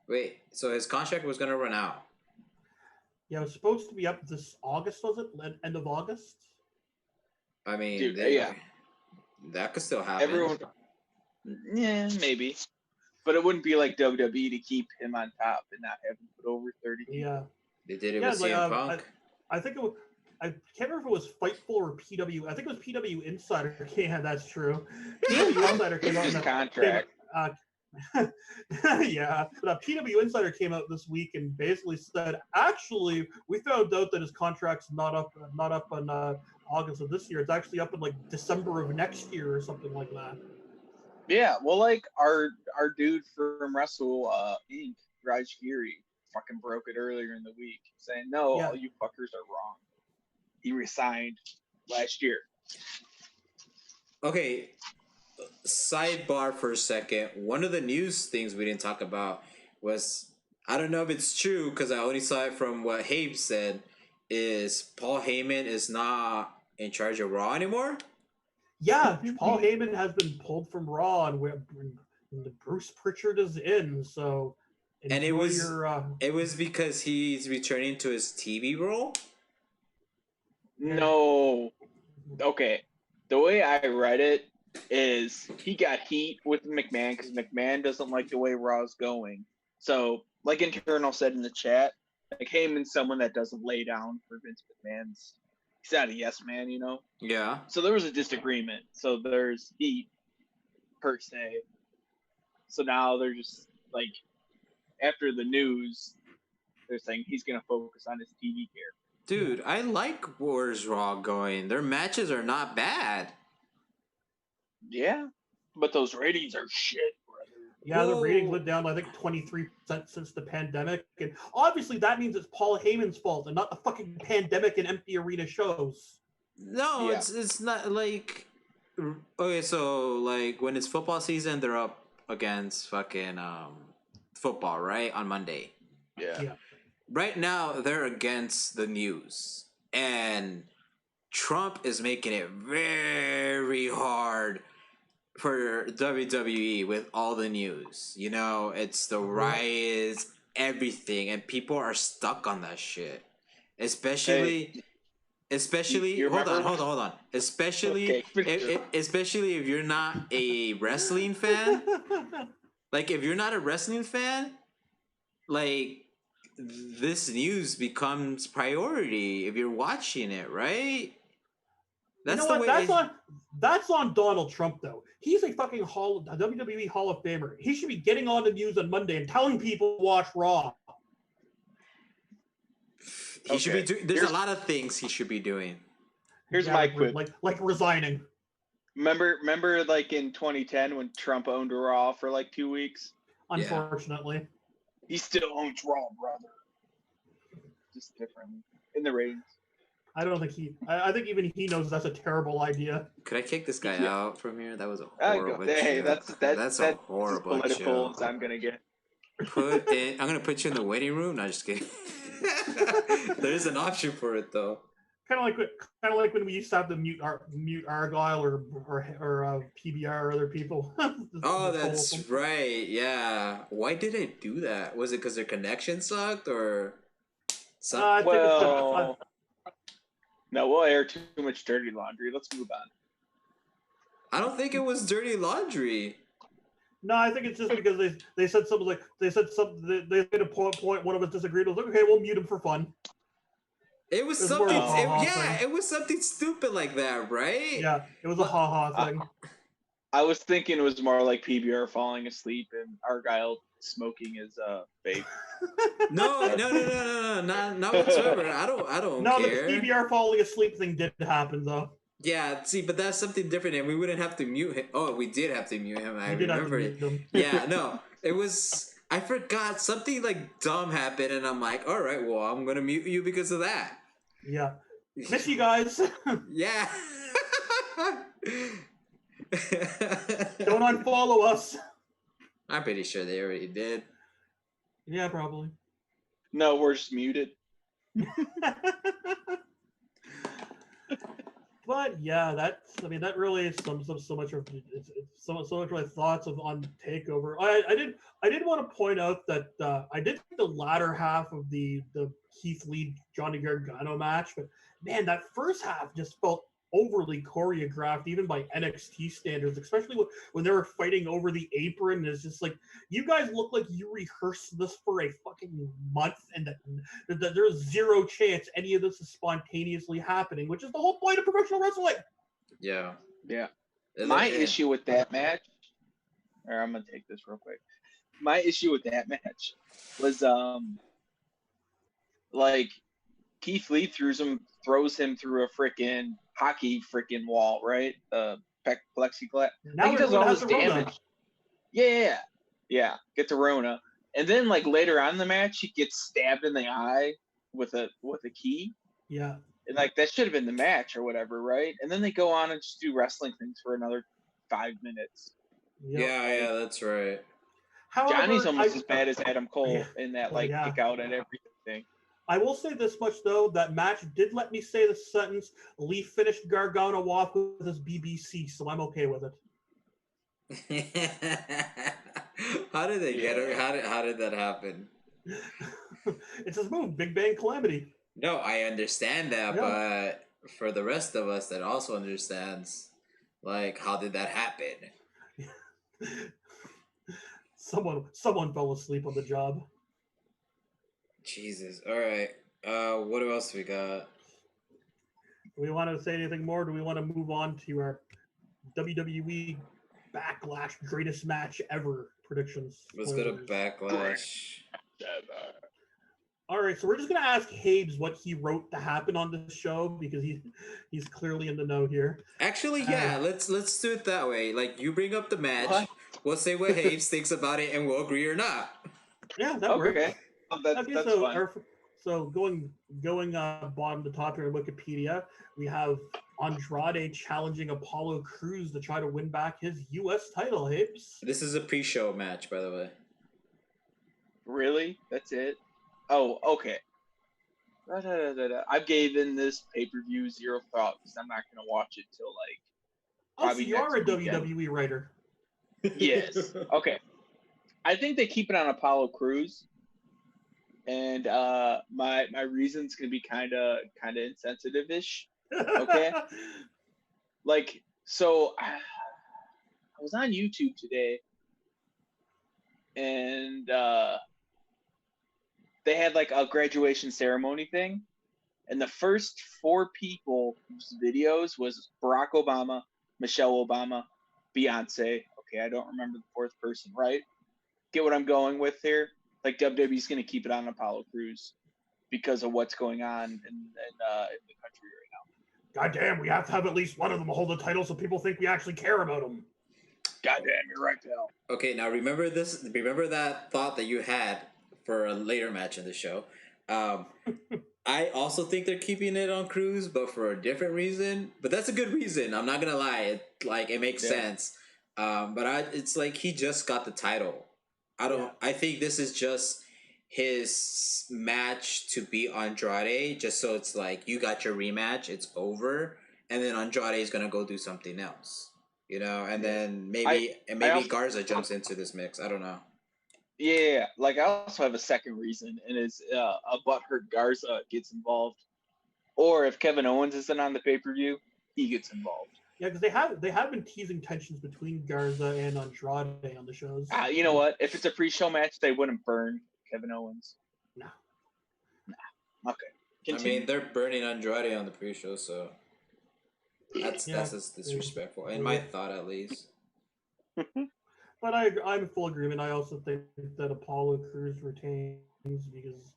Wait, so his contract was gonna run out. Yeah, it was supposed to be up this August, was it? End of August? I mean, Dude, yeah, that could still happen. Everyone, yeah, maybe, but it wouldn't be like WWE to keep him on top and not have him put over 30. Yeah. They did it Yeah, with like CM Punk. I think it was. I can't remember if it was Fightful or PW. I think it was PW Insider. Yeah, that's true. PW Insider came out. His In contract. Yeah, but PW Insider came out this week and basically said, actually, we found out that his contract's not up in August of this year. It's actually up in like December of next year or something like that. Yeah, well, like our dude from Wrestle Inc., Raj Giri, fucking broke it earlier in the week, saying, "No, Yeah. all you fuckers are wrong. He resigned last year." Okay, sidebar for a second. One of the news things we didn't talk about was, I don't know if it's true because I only saw it from what Habe said, is Paul Heyman is not in charge of Raw anymore? Yeah, Paul Heyman has been pulled from Raw, and Bruce Pritchard is in. So, And it was because he's returning to his TV role. No, okay. The way I read it is he got heat with McMahon because McMahon doesn't like the way Raw's going. So, like Internal said in the chat, like Heyman's someone that doesn't lay down for Vince McMahon's. He's not a yes man, you know. Yeah. So there was a disagreement. So there's heat per se. So now they're just like, after the news, they're saying he's gonna focus on his TV care. Dude, I like Where's Raw going. Their matches are not bad. Yeah, but those ratings are shit, brother. Yeah, the ratings went down, I think, 23% since the pandemic. And obviously that means it's Paul Heyman's fault and not the fucking pandemic and empty arena shows. No, Yeah. it's not like, okay, so like when it's football season, they're up against fucking football, right? On Monday. Yeah. Right now they're against the news. And Trump is making it very hard for WWE with all the news. You know, it's the riots, everything, and people are stuck on that shit. Especially you hold remember- on. Especially Okay. especially if you're not a wrestling fan. Like if you're not a wrestling fan, like this news becomes priority if you're watching it, right? That's that's on Donald Trump though. He's a fucking WWE Hall of Famer. He should be getting on the news on Monday and telling people to watch Raw. He should be doing. There's a lot of things he should be doing. Here's my quip. Like resigning. Remember, like in 2010 when Trump owned Raw for like 2 weeks. Unfortunately, he still owns Raw, brother. Just differently in the ratings. I don't think I think even he knows that's a terrible idea. Could I kick this guy out from here? That was a horrible joke. Hey, that's a horrible as political joke. as I'm gonna get. I'm gonna put you in the waiting room. No, just kidding. There is an option for it though. Kind of like when we used to have to mute Argyle or PBR or other people. Oh, that's right. Yeah. Why did I do that? Was it because their connection sucked or something? Well, no, we'll air too much dirty laundry. Let's move on. I don't think it was dirty laundry. No, I think it's just because they said something like they made a point. One of us disagreed. I was like, okay, we'll mute him for fun. It was something. It was something stupid like that, right? Yeah, it was a ha thing. I was thinking it was more like PBR falling asleep and Argyle smoking his vape. No, not whatsoever. I don't care. The PBR falling asleep thing did happen though. Yeah, see, but that's something different, and we wouldn't have to mute him. Oh, we did have to mute him. I remember it. Yeah, no, it was. I forgot something like dumb happened, and I'm like, all right, well, I'm gonna mute you because of that. Yeah, miss you guys. Yeah. Don't unfollow us. I'm pretty sure they already did. Yeah, probably. No, we're just muted. But yeah, that really sums up so much of it's so much of my thoughts on Takeover. I did want to point out that I did the latter half of the Keith Lee Johnny Gargano match, but man, that first half just felt overly choreographed, even by NXT standards, especially when they were fighting over the apron. It's just like, you guys look like you rehearsed this for a fucking month, and that there's zero chance any of this is spontaneously happening, which is the whole point of professional wrestling. Yeah. Yeah. My issue with that match, or I'm gonna take this real quick. My issue with that match was like Keith Lee throws him through a freaking hockey freaking wall, right? Plexiglass. Now Like he we're does going all to this have the Rona. damage. Yeah. Get the Rona, and then like later on in the match, he gets stabbed in the eye with a key. Yeah. And like that should have been the match or whatever, right? And then they go on and just do wrestling things for another 5 minutes. Yep. Yeah, that's right. However, Johnny's almost as bad as Adam Cole in that well, like yeah. kick out and everything. I will say this much though: that match did let me say the sentence, "Lee finished Gargano off with his BBC," so I'm okay with it. How did they get it? How did that happen? It's his move, Big Bang Calamity. No, I understand that, Yeah. but for the rest of us that also understands, like, how did that happen? Someone fell asleep on the job. Jesus. All right. What else we got? Do we want to say anything more? Do we want to move on to our WWE Backlash greatest match ever predictions? Let's go to Backlash. All right, so we're just gonna ask Habes what he wrote to happen on the show because he's clearly in the know here. Actually, yeah, let's do it that way. Like, you bring up the match, What? we'll say what Habes thinks about it, and we'll agree or not. Yeah, that works. Okay. That's so fun. So going bottom to top here in Wikipedia, we have Andrade challenging Apollo Crews to try to win back his U.S. title. Habes. This is a pre-show match, by the way. Really? That's it? Oh, okay. I've given this pay-per-view zero thought because I'm not gonna watch it till like. Oh, so you are a weekend. WWE writer. Yes. Okay. I think they keep it on Apollo Crews, and my reason's gonna be kind of insensitive-ish. Okay. Like, so I was on YouTube today, and they had like a graduation ceremony thing, and the first 4 people whose videos was Barack Obama, Michelle Obama, Beyonce. Okay, I don't remember the 4th person, right? Get what I'm going with here? Like WWE's going to keep it on Apollo Crews because of what's going on in the country right now. God damn, we have to have at least one of them hold the title so people think we actually care about them. God damn, you're right, pal. Okay, now remember this. Remember that thought that you had for a later match in the show. I also think they're keeping it on Cruz, but for a different reason. But that's a good reason. I'm not gonna lie. It makes sense. But it's like he just got the title. I think this is just his match to beat Andrade, just so it's like you got your rematch. It's over, and then Andrade is gonna go do something else. And then maybe Garza jumps into this mix. I don't know. Yeah, like I also have a second reason, and it's a butthurt Garza gets involved, or if Kevin Owens isn't on the pay-per-view, he gets involved. Yeah, because they have been teasing tensions between Garza and Andrade on the shows. You know what? If it's a pre-show match, they wouldn't burn Kevin Owens. No. Okay. Continue. I mean, they're burning Andrade on the pre-show, so that's just disrespectful, in my thought at least. But I'm in full agreement. I also think that Apollo Crews retains because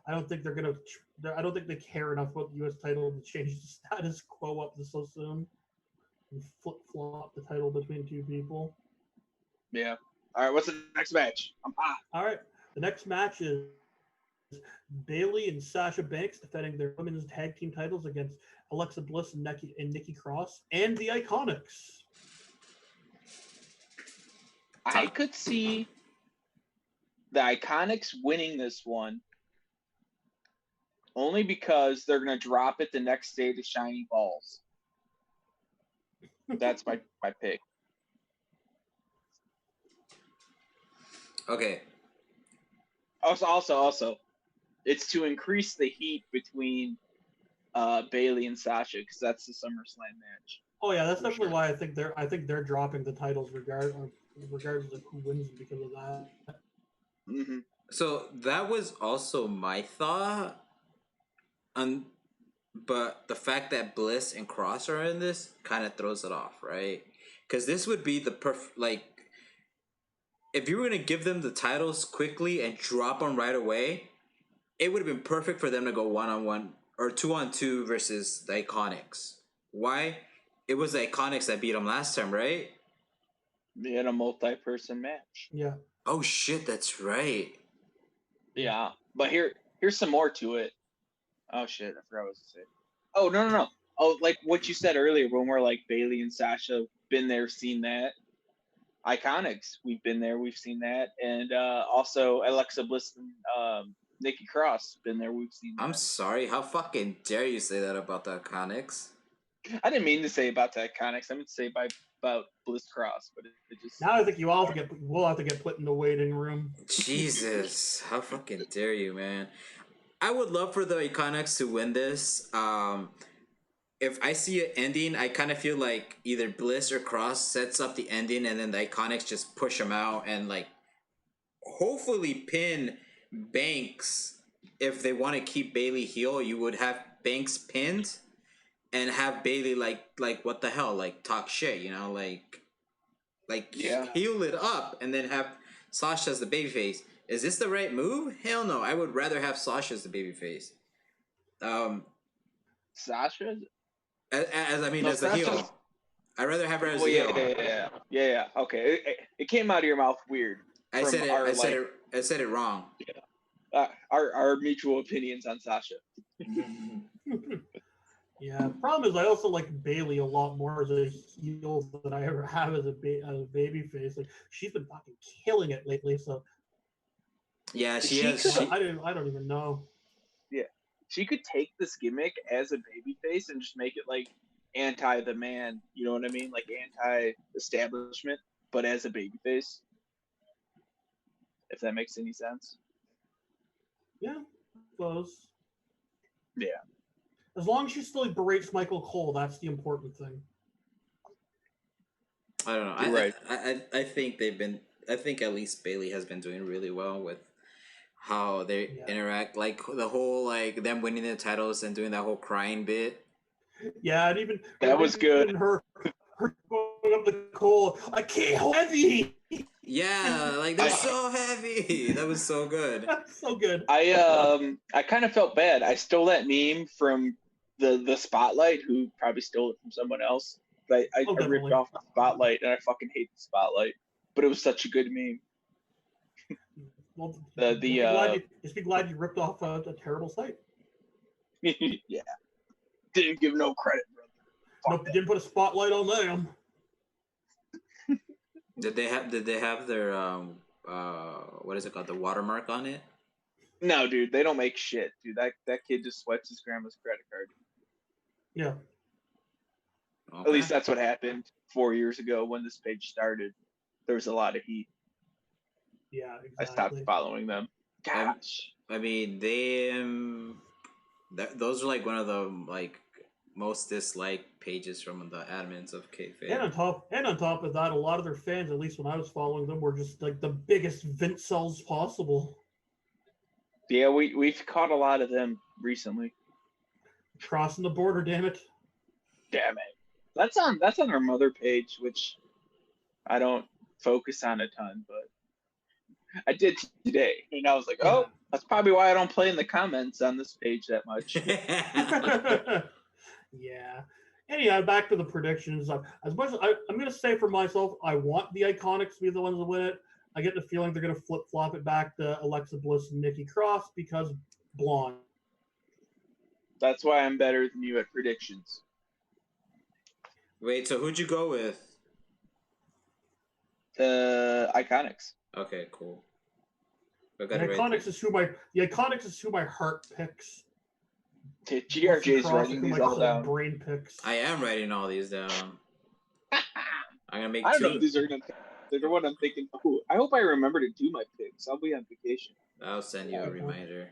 I don't think they care enough about the U.S. title to change the status quo up so soon and flip flop the title between 2 people. Yeah. All right. What's the next match? I'm hot. All right. The next match is Bayley and Sasha Banks defending their women's tag team titles against Alexa Bliss and Nikki Cross and the Iconics. I could see the Iconics winning this one only because they're going to drop it the next day to Shiny Balls. That's my pick. Okay. Also, it's to increase the heat between Bailey and Sasha, because that's the SummerSlam match. Oh yeah, that's For definitely sure. why I think they're dropping the titles regardless of who wins because of that. Hmm. So that was also my thought. On, but the fact that Bliss and Cross are in this kind of throws it off, right? Because this would be the perfect, like, if you were gonna give them the titles quickly and drop them right away, it would have been perfect for them to go 1-on-1 or 2-on-2 versus the Iconics. Why? It was the Iconics that beat them last time, right? They had a multi-person match. Yeah. Oh shit, that's right. Yeah, but here's some more to it. Oh shit, I forgot what I was to say. Oh no. Oh, like what you said earlier when we're like Bailey and Sasha, been there, seen that. Iconics, we've been there, we've seen that, and also Alexa Bliss and Nikki Cross, been there, we've seen I'm that. sorry, how fucking dare you say that about the Iconics? I didn't mean to say about the Iconics. I meant to say about Bliss Cross, but it just. Now I think we'll have to get put in the waiting room. Jesus, how fucking dare you, man? I would love for the Iconics to win this. If I see an ending, I kind of feel like either Bliss or Cross sets up the ending, and then the Iconics just push them out and like hopefully pin Banks. If they want to keep Bailey heel, you would have Banks pinned and have Bailey like what the hell, like talk shit, you know, like Yeah. heal it up, and then have Sasha as the babyface. Is this the right move? Hell no. I would rather have Sasha as the babyface. Sasha? As I mean, No, as the Sasha's. heel. I'd rather have her as Oh the yeah, heel. yeah. Okay, it came out of your mouth weird. I said it. I said it wrong. Our mutual opinions on Sasha. Yeah. Problem is, I also like Bailey a lot more as a heel than I ever have as a baby face. Like she's been fucking killing it lately. So Yeah, she She has. could- She, I don't even know. Yeah, she could take this gimmick as a babyface and just make it like anti the man. You know what I mean? Like anti establishment, but as a babyface. If that makes any sense. Yeah, I suppose. Yeah. As long as she still berates Michael Cole, that's the important thing. I don't know. You're right. I think they've been. I think at least Bailey has been doing really well with how they interact. Like the whole like them winning the titles and doing that whole crying bit. Yeah, and even That was good. Her going up the Cole, I can't hold heavy. Yeah, like that's so heavy. That was so good. That's so good. I kind of felt bad. I stole that meme from the Spotlight, who probably stole it from someone else. But I ripped Definitely. off the Spotlight, and I fucking hate the Spotlight. But it was such a good meme. Well, The just be glad you ripped off a terrible site. yeah, didn't give no credit, brother. Nope, they didn't put a spotlight on them. Did they have their what is it called, the watermark on it? No, dude, they don't make shit, dude. That kid just sweats his grandma's credit card. Yeah. Okay. At least that's what happened 4 years ago when this page started. There was a lot of heat. Yeah, exactly. I stopped following them. Gosh. I mean, those are like one of the like most disliked pages from the admins of kayfabe. And on top of that, a lot of their fans, at least when I was following them, were just like the biggest Vince cells possible. Yeah, we've caught a lot of them recently. Crossing the border, damn it. Damn it. That's on our mother page, which I don't focus on a ton, but I did today. And I was like, oh, that's probably why I don't play in the comments on this page that much. Yeah. Anyhow, back to the predictions. As much as I'm going to say for myself, I want the Iconics to be the ones to win it. I get the feeling they're going to flip-flop it back to Alexa Bliss and Nikki Cross because blonde. That's why I'm better than you at predictions. Wait, so who'd you go with? The Iconics. Okay, cool. The Iconics is who my heart picks. GRJ's writing these all down. Brain picks. I am writing all these down. I'm gonna make I don't two. know if these are gonna. They're the one I'm thinking. Oh, I hope I remember to do my picks. I'll be on vacation. I'll send you a reminder.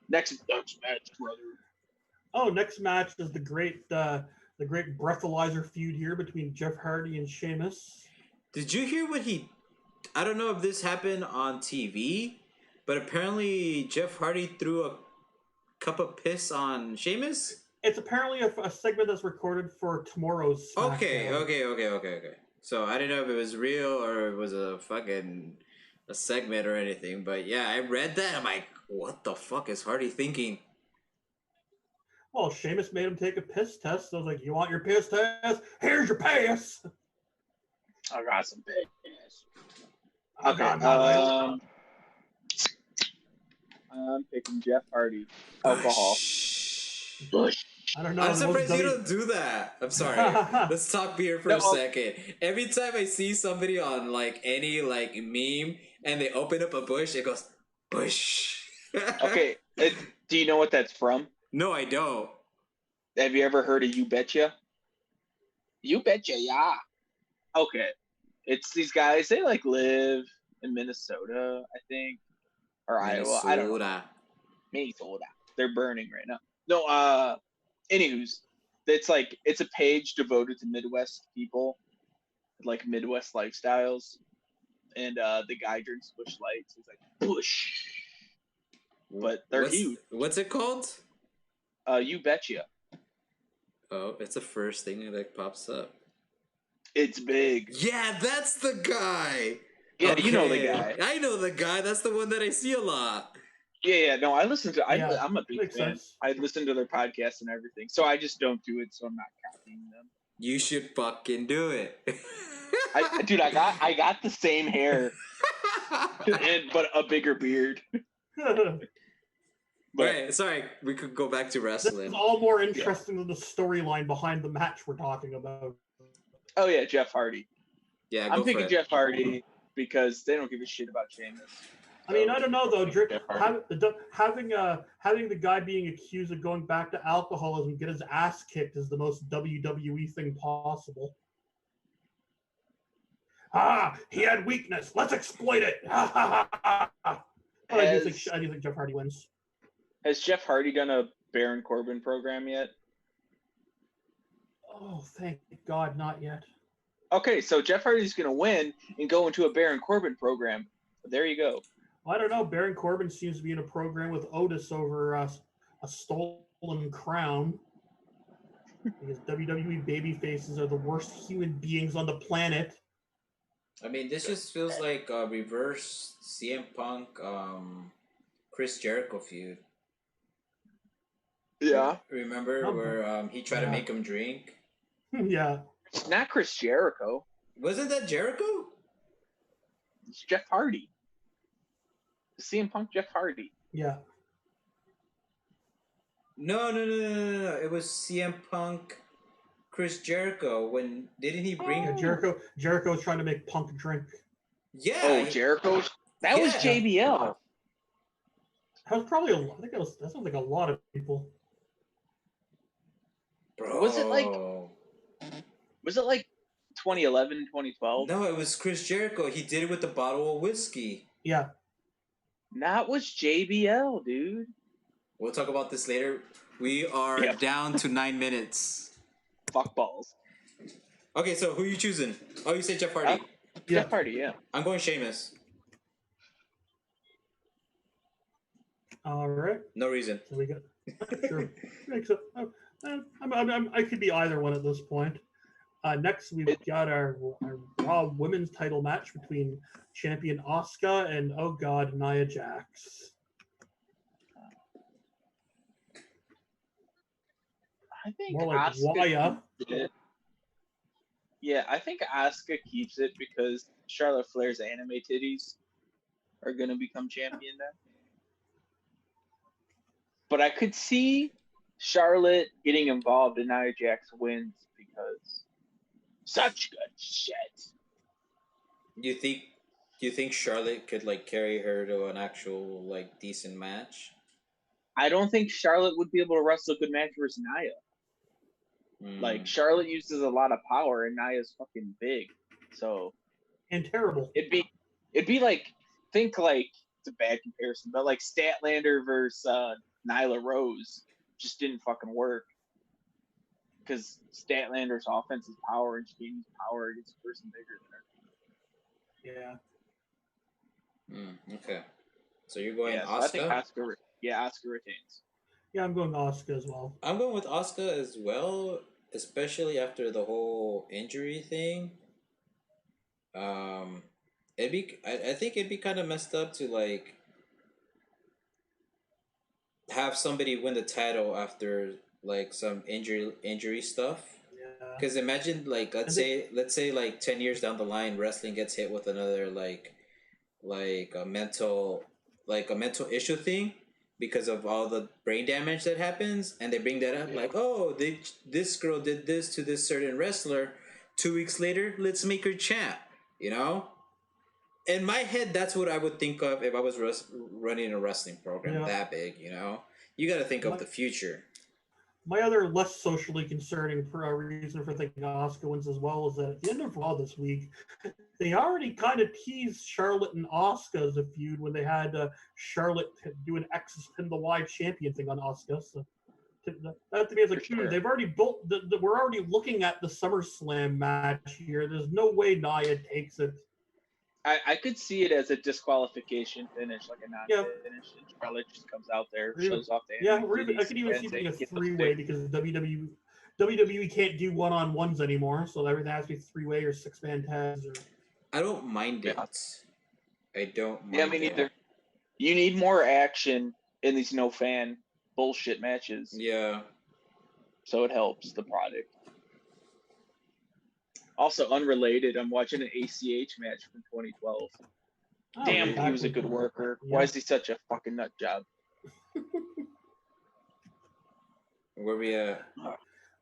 Next match, brother. Oh, next match is the great breathalyzer feud here between Jeff Hardy and Sheamus. Did you hear what he? I don't know if this happened on TV, but apparently Jeff Hardy threw a cup of piss on Sheamus. It's apparently a segment that's recorded for tomorrow's SmackDown. Okay. So I didn't know if it was real or it was a fucking a segment or anything, but yeah, I read that. I'm like, what the fuck is Hardy thinking? Well, Sheamus made him take a piss test. So I was like, you want your piss test? Here's your piss. I got some piss. I Okay. got my I'm picking Jeff Hardy. Alcohol. Bush. I don't know. I'm surprised you don't do that. I'm sorry. Let's talk beer for a second. Every time I see somebody on like any like meme and they open up a bush, it goes bush. Okay. Do you know what that's from? No, I don't. Have you ever heard of You Betcha? You Betcha, yeah. Okay. It's these guys, they like live in Minnesota, I think. Or Iowa. I don't know. Minnesota. They're burning right now. No, anywho's. It's a page devoted to Midwest people, like Midwest lifestyles. And the guy drinks Bush Lights. He's like, Bush. But they're huge. What's it called? You Betcha. Oh, it's the first thing that pops up. It's big. Yeah, that's the guy. Yeah, okay. You know the guy. I know the guy. That's the one that I see a lot. Yeah. No, I listen to. Yeah, I'm a big fan. Sense. I listen to their podcasts and everything. So I just don't do it. So I'm not copying them. You should fucking do it. Dude, I got the same hair, but a bigger beard. But, right, sorry, we could go back to wrestling. This is all more interesting than the storyline behind the match we're talking about. Oh yeah, Jeff Hardy. Yeah, I'm picking Jeff Hardy because they don't give a shit about Sheamus. I mean, I don't know though. Having the guy being accused of going back to alcoholism, get his ass kicked, is the most WWE thing possible. He had weakness. Let's exploit it. I do think Jeff Hardy wins. Has Jeff Hardy done a Baron Corbin program yet? Oh, thank God, not yet. Okay, so Jeff Hardy's going to win and go into a Baron Corbin program. There you go. I don't know. Baron Corbin seems to be in a program with Otis over a stolen crown. Because WWE babyfaces are the worst human beings on the planet. I mean, this just feels like a reverse CM Punk, Chris Jericho feud. Yeah. Remember where he tried to make him drink? Yeah. It's not Chris Jericho. Wasn't that Jericho? It's Jeff Hardy. CM Punk Jeff Hardy. Yeah. No. It was CM Punk, Chris Jericho. When didn't he bring? Yeah, Jericho was trying to make Punk drink. Yeah. Oh, Jericho. That was JBL. That was probably that sounds like a lot of people. Bro. Was it like 2011, 2012? No, it was Chris Jericho. He did it with the bottle of whiskey. Yeah. That was JBL, dude. We'll talk about this later. We are down to 9 minutes. Fuck balls. Okay, so who are you choosing? Oh, you say Jeff Hardy. Jeff Hardy, yeah. I'm going Sheamus. All right. No reason. So we got sure. I could be either one at this point. Next, we've got our Raw Women's title match between champion Asuka and, oh God, Nia Jax. I think more like Asuka. Yeah, I think Asuka keeps it because Charlotte Flair's anime titties are going to become champion then. But I could see Charlotte getting involved and Nia Jax wins because such good shit. Do you think Charlotte could like carry her to an actual like decent match? I don't think Charlotte would be able to wrestle a good match versus Nia. Like Charlotte uses a lot of power and Nia's fucking big. So and terrible. It'd be like think like it's a bad comparison, but like Statlander versus Nyla Rose. just didn't fucking work. Because Statlander's offense is power, and Jamie's power against a person bigger than her. Yeah. Okay. So you're going So I think Asuka? Asuka retains. Yeah, I'm going Asuka as well. I'm going with Asuka as well, especially after the whole injury thing. I think it'd be kind of messed up to like have somebody win the title after like some injury stuff. Yeah. Because imagine like let's say like 10 years down the line, wrestling gets hit with another like a mental issue thing because of all the brain damage that happens, and they bring that up like, oh, this girl did this to this certain wrestler. 2 weeks later, let's make her champ. You know, in my head, that's what I would think of if I was running a wrestling program that big. You know, you got to think of the future. My other less socially concerning reason for thinking Asuka wins as well is that at the end of Raw this week, they already kind of teased Charlotte and Asuka as a feud when they had Charlotte do an X's Pin the Y champion thing on Asuka. So that to me is like, they've already built. We're already looking at the SummerSlam match here. There's no way Nia takes it. I could see it as a disqualification finish, like a non-finish, and Charlotte just comes out there, shows off the I could even see it being a three-way because WWE can't do one-on-ones anymore, so everything has to be three-way or six-man tags. I don't mind it. I don't mind Yeah, me neither. You need more action in these no-fan bullshit matches. Yeah. So it helps the product. Also, unrelated, I'm watching an ACH match from 2012. Damn, he was a good worker. Yeah. Why is he such a fucking nut job? Where we at?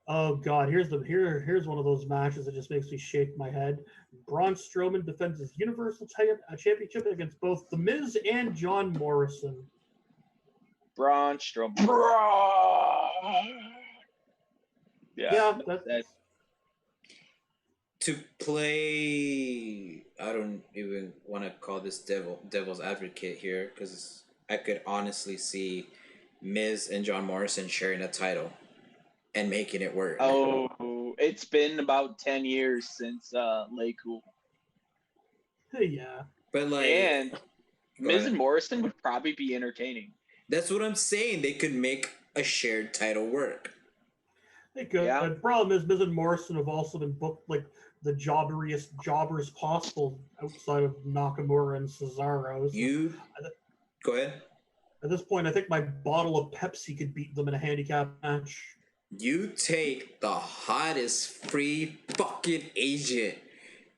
Oh God, here's one of those matches that just makes me shake my head. Braun Strowman defends his Universal Championship against both The Miz and John Morrison. Braun Strowman. Yeah, that's to play. I don't even want to call this devil's advocate here because I could honestly see Miz and John Morrison sharing a title and making it work. Oh, it's been about 10 years since Lay Cool. Yeah, but like, and Miz and Morrison would probably be entertaining. That's what I'm saying. They could make a shared title work. They could. Yeah. The problem is Miz and Morrison have also been booked like the jobbers possible outside of Nakamura and Cesaro. So go ahead. At this point, I think my bottle of Pepsi could beat them in a handicap match. You take the hottest free fucking agent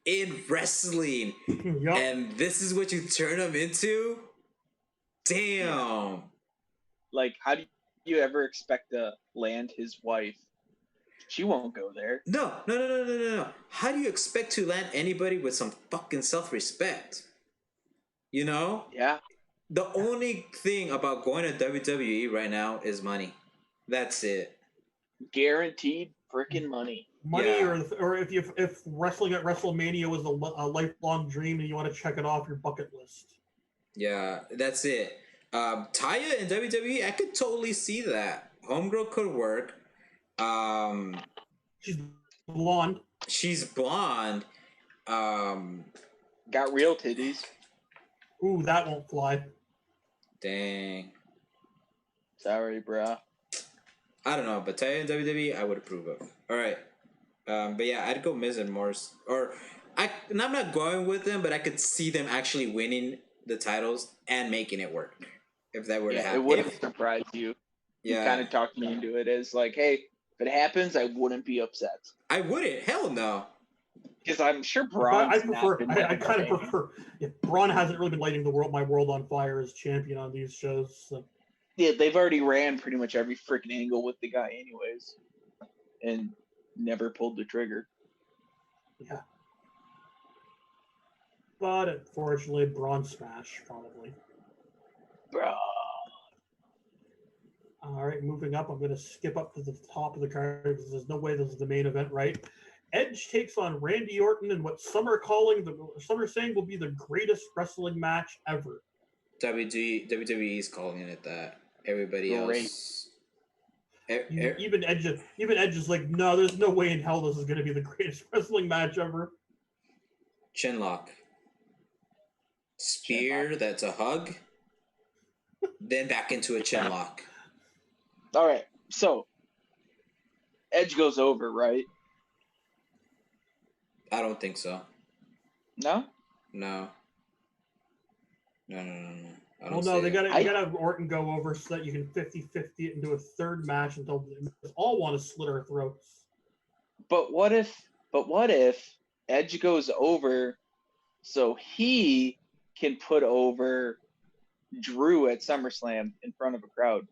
in wrestling, and this is what you turn them into? Damn. Yeah. Like, how do you ever expect to land his wife? She won't go there. No. How do you expect to land anybody with some fucking self-respect? You know? Yeah. The only thing about going to WWE right now is money. That's it. Guaranteed freaking money. Or if wrestling at WrestleMania was a lifelong dream and you want to check it off your bucket list. Yeah, that's it. Taya in WWE, I could totally see that. Homegirl could work. She's blonde. Got real titties. Ooh, that won't fly. Dang. Sorry, bruh. I don't know, but Taya in WWE, I would approve of. All right. But yeah, I'd go Miz and Morris. And I'm not going with them, but I could see them actually winning the titles and making it work. If that were to happen. It wouldn't surprise you. Yeah. You kind of talked me into it as like, hey, if it happens, I wouldn't be upset. I wouldn't. Hell no. Because I'm sure Braun. I kind of prefer. Yeah, Braun hasn't really been lighting my world on fire as champion on these shows. So. Yeah, they've already ran pretty much every freaking angle with the guy, anyways, and never pulled the trigger. Yeah. But unfortunately, Braun smash probably. Bro. All right, moving up. I'm going to skip up to the top of the card because there's no way this is the main event, right? Edge takes on Randy Orton in what some are saying will be the greatest wrestling match ever. WWE is calling it that. Everybody else. Even Edge is like, no, there's no way in hell this is going to be the greatest wrestling match ever. Chinlock. Spear, Chinlock. that's a hug. Then back into a chinlock. All right, so Edge goes over, right? I don't think so. No? No. No. I Well, don't no, see they it. gotta have Orton go over so that you can 50-50 it into a third match until they all want to slit our throats. But what if Edge goes over so he can put over Drew at SummerSlam in front of a crowd?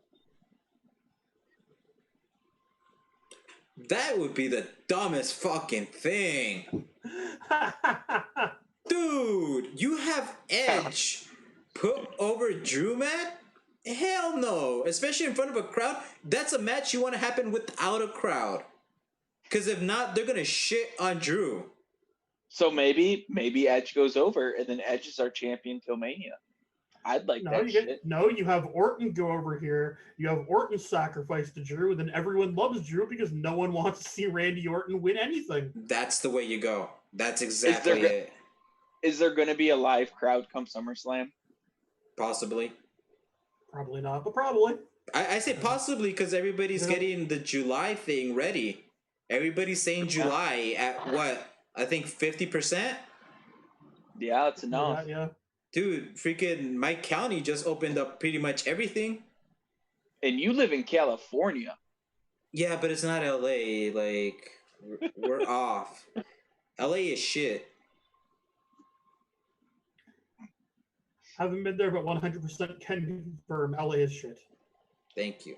That would be the dumbest fucking thing. Dude, you have Edge put over Drew, man? Hell no. Especially in front of a crowd. That's a match you want to happen without a crowd. Because if not, they're going to shit on Drew. So maybe Edge goes over and then Edge is our champion till Mania. I'd like that shit. You have Orton go over here. You have Orton sacrifice to Drew, then everyone loves Drew because no one wants to see Randy Orton win anything. That's the way you go. That's exactly it. Is there going to be a live crowd come SummerSlam? Possibly. Probably not, but probably. I say possibly because everybody's getting the July thing ready. Everybody's saying July at what? I think 50%? Yeah, that's enough. Yeah. Dude, freaking Mike County just opened up pretty much everything. And you live in California. Yeah, but it's not LA. Like, we're off. LA is shit. Haven't been there, but 100% can confirm LA is shit. Thank you.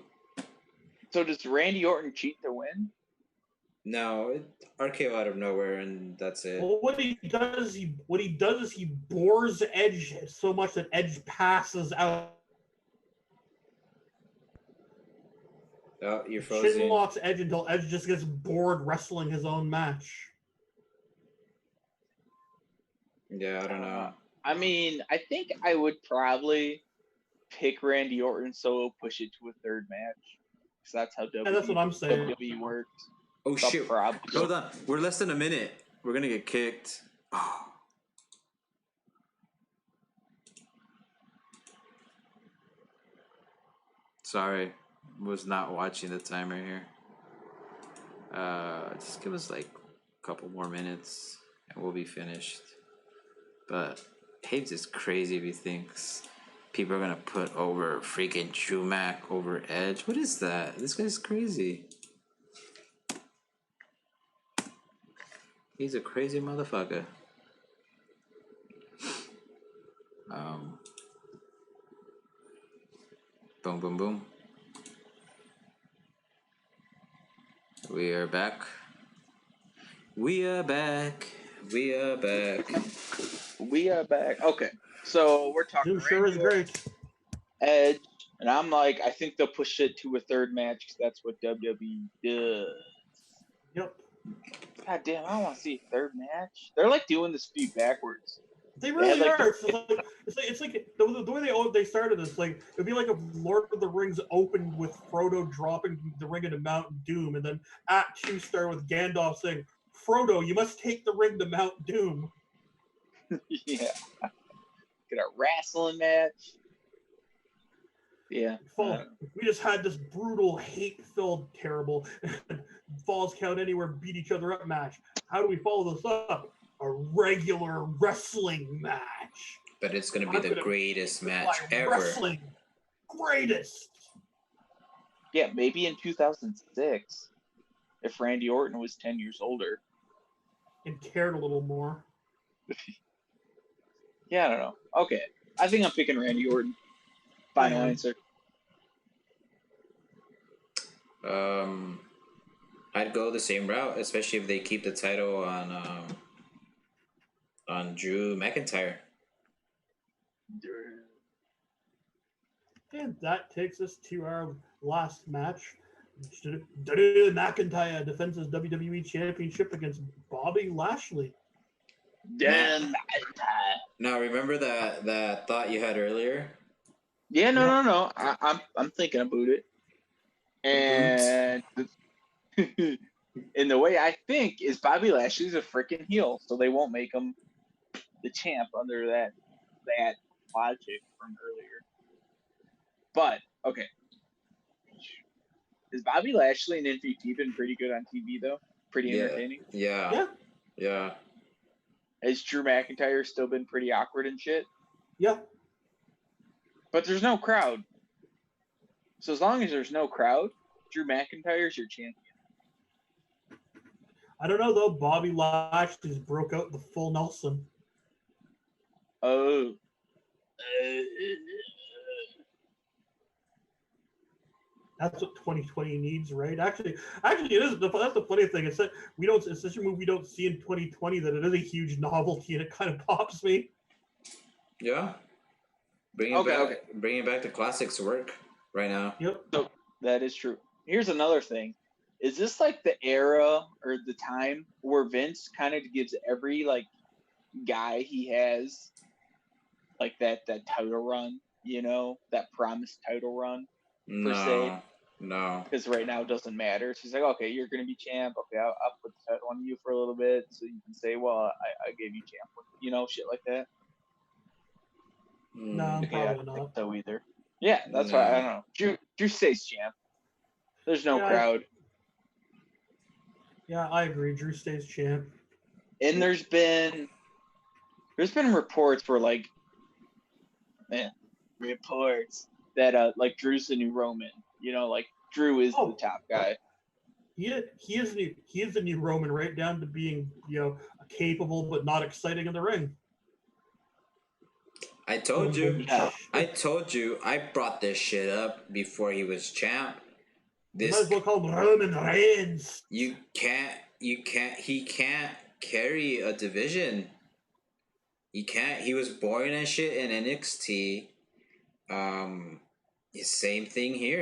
So does Randy Orton cheat to win? No, RKO out of nowhere, and that's it. Well, what he does is he bores Edge so much that Edge passes out. Oh, you're frozen. Shin locks Edge until Edge just gets bored wrestling his own match. Yeah, I don't know. I mean, I think I would probably pick Randy Orton solo, push it to a third match. Because that's how that's what I'm saying. WWE works. Oh, shit. Hold on. We're less than a minute. We're going to get kicked. Oh. Sorry. Was not watching the timer here. Just give us like a couple more minutes and we'll be finished. But Hayes is crazy if he thinks people are going to put over freaking Drew Mac over Edge. What is that? This guy's crazy. He's a crazy motherfucker. Boom, boom, boom. We are back. We are back. We are back. We are back. Okay, so we're talking. Sure is great. Edge, and I'm like, I think they'll push it to a third match because that's what WWE does. Yep. God damn, I don't want to see a third match. They're like doing this feud backwards. They really are. It's like the way they started this. Like it'd be like if Lord of the Rings opened with Frodo dropping the ring into Mount Doom, and then Act 2 started with Gandalf saying, "Frodo, you must take the ring to Mount Doom." Yeah. Get a wrestling match. Yeah. We just had this brutal, hate-filled, terrible Falls Count Anywhere beat each other up match. How do we follow this up? A regular wrestling match. But it's going to be the greatest match ever. Wrestling. Greatest. Yeah, maybe in 2006, if Randy Orton was 10 years older. And cared a little more. Yeah, I don't know. Okay. I think I'm picking Randy Orton. Final answer. I'd go the same route, especially if they keep the title on Drew McIntyre. And that takes us to our last match. Drew McIntyre defends his WWE Championship against Bobby Lashley. Now, remember that thought you had earlier? Yeah, no. I'm thinking about it. And and the way I think is Bobby Lashley's a freaking heel, so they won't make him the champ under that logic from earlier. But okay, has Bobby Lashley and MVP been pretty good on TV though? Pretty entertaining. Yeah. Has Drew McIntyre still been pretty awkward and shit? Yeah. But there's no crowd. So as long as there's no crowd, Drew McIntyre's your champion. I don't know though. Bobby Lashley's broke out the full Nelson. Oh. That's what 2020 needs, right? Actually, it is. That's the funny thing. It's that it's such a movie we don't see in 2020 that it is a huge novelty, and it kind of pops me. Yeah. Bringing back the classics work right now. Yep. So that is true. Here's another thing. Is this like the era or the time where Vince kind of gives every like guy he has like that title run, that promised title run per se? No. Because right now it doesn't matter. So he's like, okay, you're gonna be champ. Okay, I'll put the title on you for a little bit, so you can say, well, I gave you champ, shit like that. No, Okay, probably I don't not. think so either. Yeah, that's why I don't know. Drew stays champ. There's no crowd. Yeah, I agree. Drew stays champ. And there's been reports where reports that like Drew's the new Roman. Like Drew is the top guy. He is the new Roman, right down to being capable but not exciting in the ring. I told you. I brought this shit up before he was champ. You might as well call him Roman Reigns. He can't carry a division. He can't. He was boring and shit in NXT. Same thing here,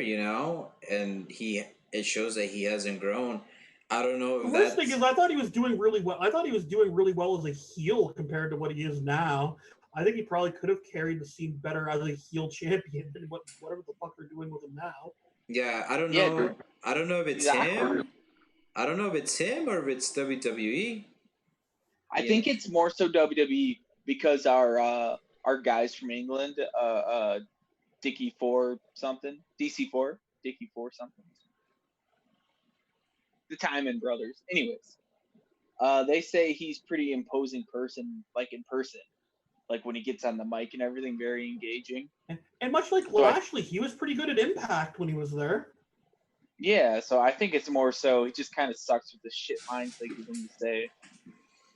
and it shows that he hasn't grown. I don't know if the worst thing is I thought he was doing really well. I thought he was doing really well as a heel compared to what he is now. I think he probably could have carried the scene better as a heel champion than whatever the fuck they're doing with him now. Yeah, I don't know. I don't know if it's him. I don't know if it's him or if it's WWE. I think it's more so WWE because our guys from England, DC4 something, the Timon brothers. Anyways, they say he's pretty imposing person, like in person. Like when he gets on the mic and everything, very engaging. And much like Lashley, he was pretty good at Impact when he was there. Yeah, so I think it's more so he just kind of sucks with the shit lines they give him to say,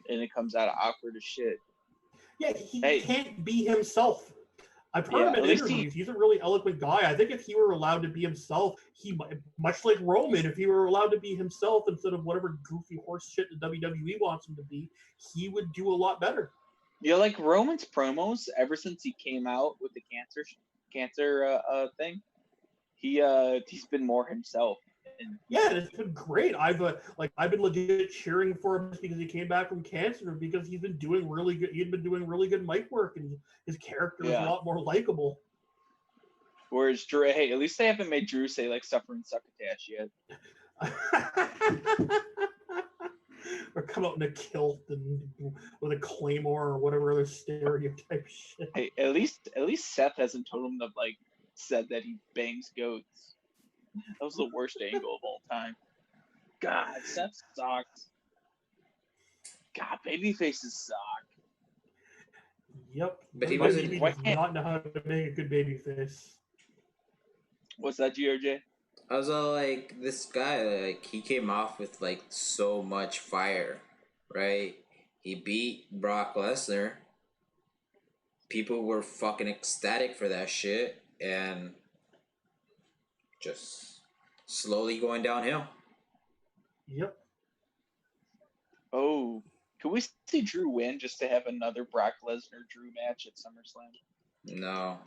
and it comes out awkward as shit. Yeah, he can't be himself. I've heard him in interviews. He's a really eloquent guy. I think if he were allowed to be himself, much like Roman, if he were allowed to be himself instead of whatever goofy horse shit the WWE wants him to be, he would do a lot better. Like Roman's promos ever since he came out with the cancer thing, he's been more himself. Yeah, it's been great. I've been legit cheering for him because he came back from cancer because he's been doing really good. He'd been doing really good mic work and his character is a lot more likable. Whereas Drew, hey, at least they haven't made Drew say like suffering succotash yet. Or come out in a kilt and with a claymore or whatever other stereotype shit. Hey, at least Seth hasn't told him to said that he bangs goats. That was the worst angle of all time. God, Seth sucks. God, baby faces suck. Yep. But he wasn't. Does not know how to make a good baby face. What's that, GRJ? I was all like, this guy, he came off with so much fire, right? He beat Brock Lesnar. People were fucking ecstatic for that shit, and just slowly going downhill. Yep. Oh, could we see Drew win just to have another Brock Lesnar-Drew match at SummerSlam? No.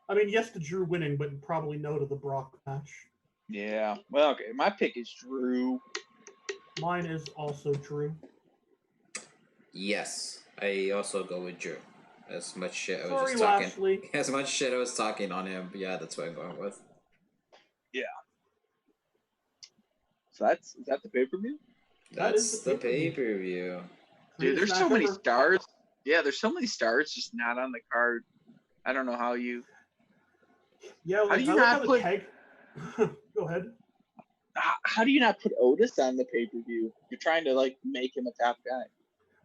I mean, yes to Drew winning, but probably no to the Brock match. Yeah. Well, okay. My pick is Drew. Mine is also Drew. Yes. I also go with Drew. As much shit I was Sorry, just talking. Lashley. As much shit I was talking on him. Yeah, that's what I'm going with. Yeah. So is that the pay-per-view? That's the pay-per-view. Dude, there's so many stars. Yeah, there's so many stars just not on the card. I don't know how you. Yeah, like, how do you I not like how put? the tag. Go ahead. How do you not put Otis on the pay-per-view? You're trying to like make him a top guy.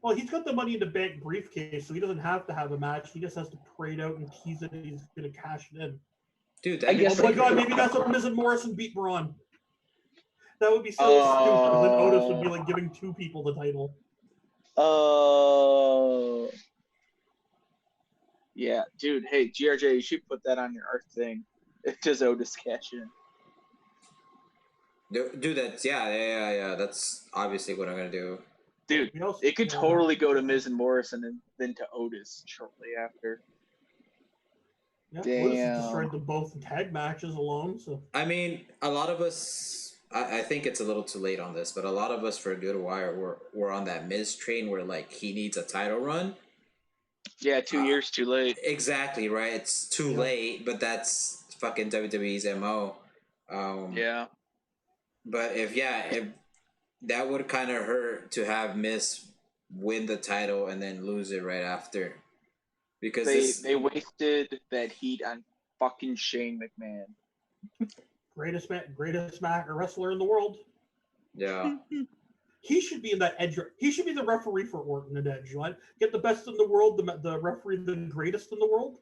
Well, he's got the Money in the Bank briefcase, so he doesn't have to have a match. He just has to parade out and tease it. He's going to cash it in. Dude, I guess. Oh my God, maybe that's what Miz and Morrison beat Braun. That would be so stupid. Then Otis would be like giving two people the title. Oh. Yeah, dude. Hey, GRJ, you should put that on your art thing. Does Otis cash in? Dude, that's yeah. That's obviously what I'm gonna do. Dude, it could totally go to Miz and Morrison and then to Otis shortly after. Yeah, Otis has destroyed them both in tag matches alone. So I mean, a lot of us. I think it's a little too late on this, but a lot of us for a good while were on that Miz train where like he needs a title run. Yeah, 2 years too late. Exactly right. It's too late, but that's fucking WWE's MO. Yeah. But if that would kind of hurt to have Miz win the title and then lose it right after, because they wasted that heat on fucking Shane McMahon. greatest wrestler in the world. Yeah. He should be in that Edge. He should be the referee for Orton and Edge. Right? Get the best in the world, the referee, the greatest in the world.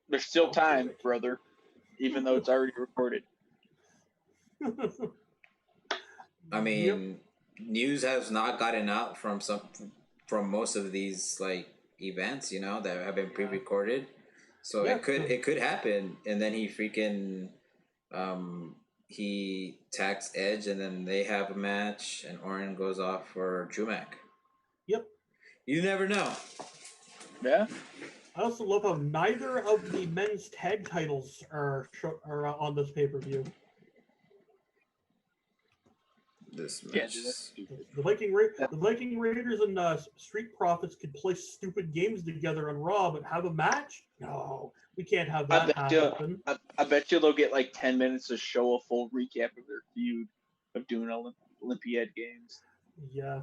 There's still time, brother, even though it's already recorded. I mean, news has not gotten out from most of these like events, that have been pre-recorded. So it could happen, and then he freaking he tags Edge, and then they have a match, and Orton goes off for Drew Mac. Yep. You never know. Yeah. I also love how neither of the men's tag titles are on this pay-per-view. This match. The Viking Raiders and Street Profits could play stupid games together on Raw, but have a match? No, we can't have that happen. I bet you they'll get like 10 minutes to show a full recap of their feud of doing Olympiad games. Yeah.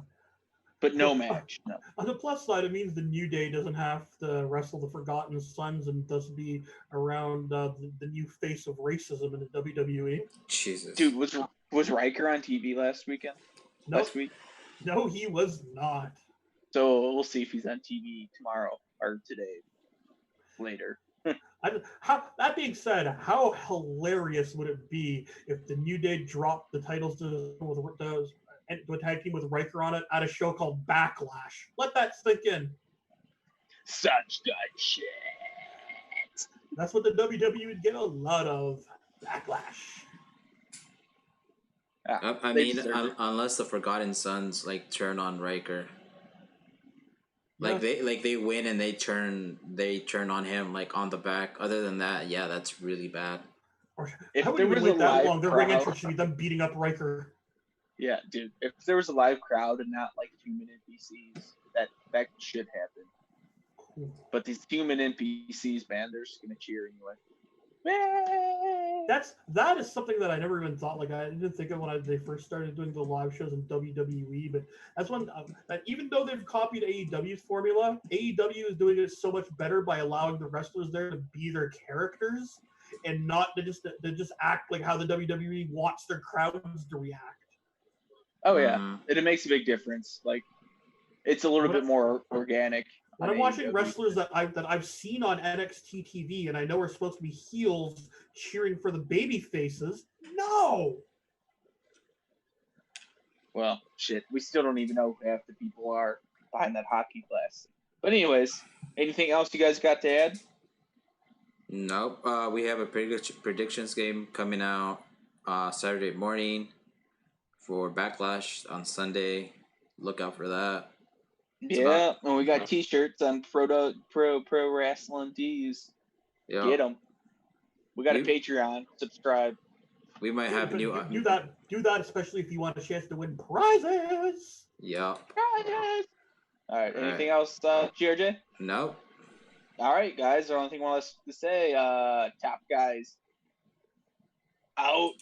But no match. No. On the plus side, it means the New Day doesn't have to wrestle the Forgotten Sons and doesn't be around the new face of racism in the WWE. Jesus. Dude, was Riker on TV last weekend? Nope. Last week? No, he was not. So we'll see if he's on TV tomorrow or today. Later. That being said, how hilarious would it be if the New Day dropped the titles to a tag team with Riker on it at a show called Backlash? Let that sink in. Such good shit. That's what the WWE would get a lot of. Backlash. I mean, unless the Forgotten Sons like turn on Riker, like they win and they turn on him like on the back. Other than that, yeah, that's really bad. If I wouldn't even wait that long. Their ring entrance should be them beating up Riker. Yeah, dude. If there was a live crowd and not like human NPCs, that should happen. Cool. But these human NPCs, man, they're just gonna cheer anyway. That is something that I never even thought. Like I didn't think of when they first started doing the live shows in WWE. But that's one that even though they've copied AEW's formula, AEW is doing it so much better by allowing the wrestlers there to be their characters and not to just act like how the WWE wants their crowds to react. Oh yeah, it makes a big difference. Like it's a little bit more organic. When I'm watching wrestlers that I've seen on NXT TV and I know are supposed to be heels cheering for the baby faces, no. Well, shit, we still don't even know who half the people are behind that hockey glass. But anyways, anything else you guys got to add? Nope. We have a predictions game coming out Saturday morning for Backlash on Sunday. Look out for that. Yeah, and we got T-shirts on Pro Wrestling Tees. Yep. Get them. We got a Patreon. Subscribe. We might have new. Do that, especially if you want a chance to win prizes. Yeah. Prizes. All right. Anything else, GRJ? Nope. All right, guys. The only thing I want us to say, top guys out.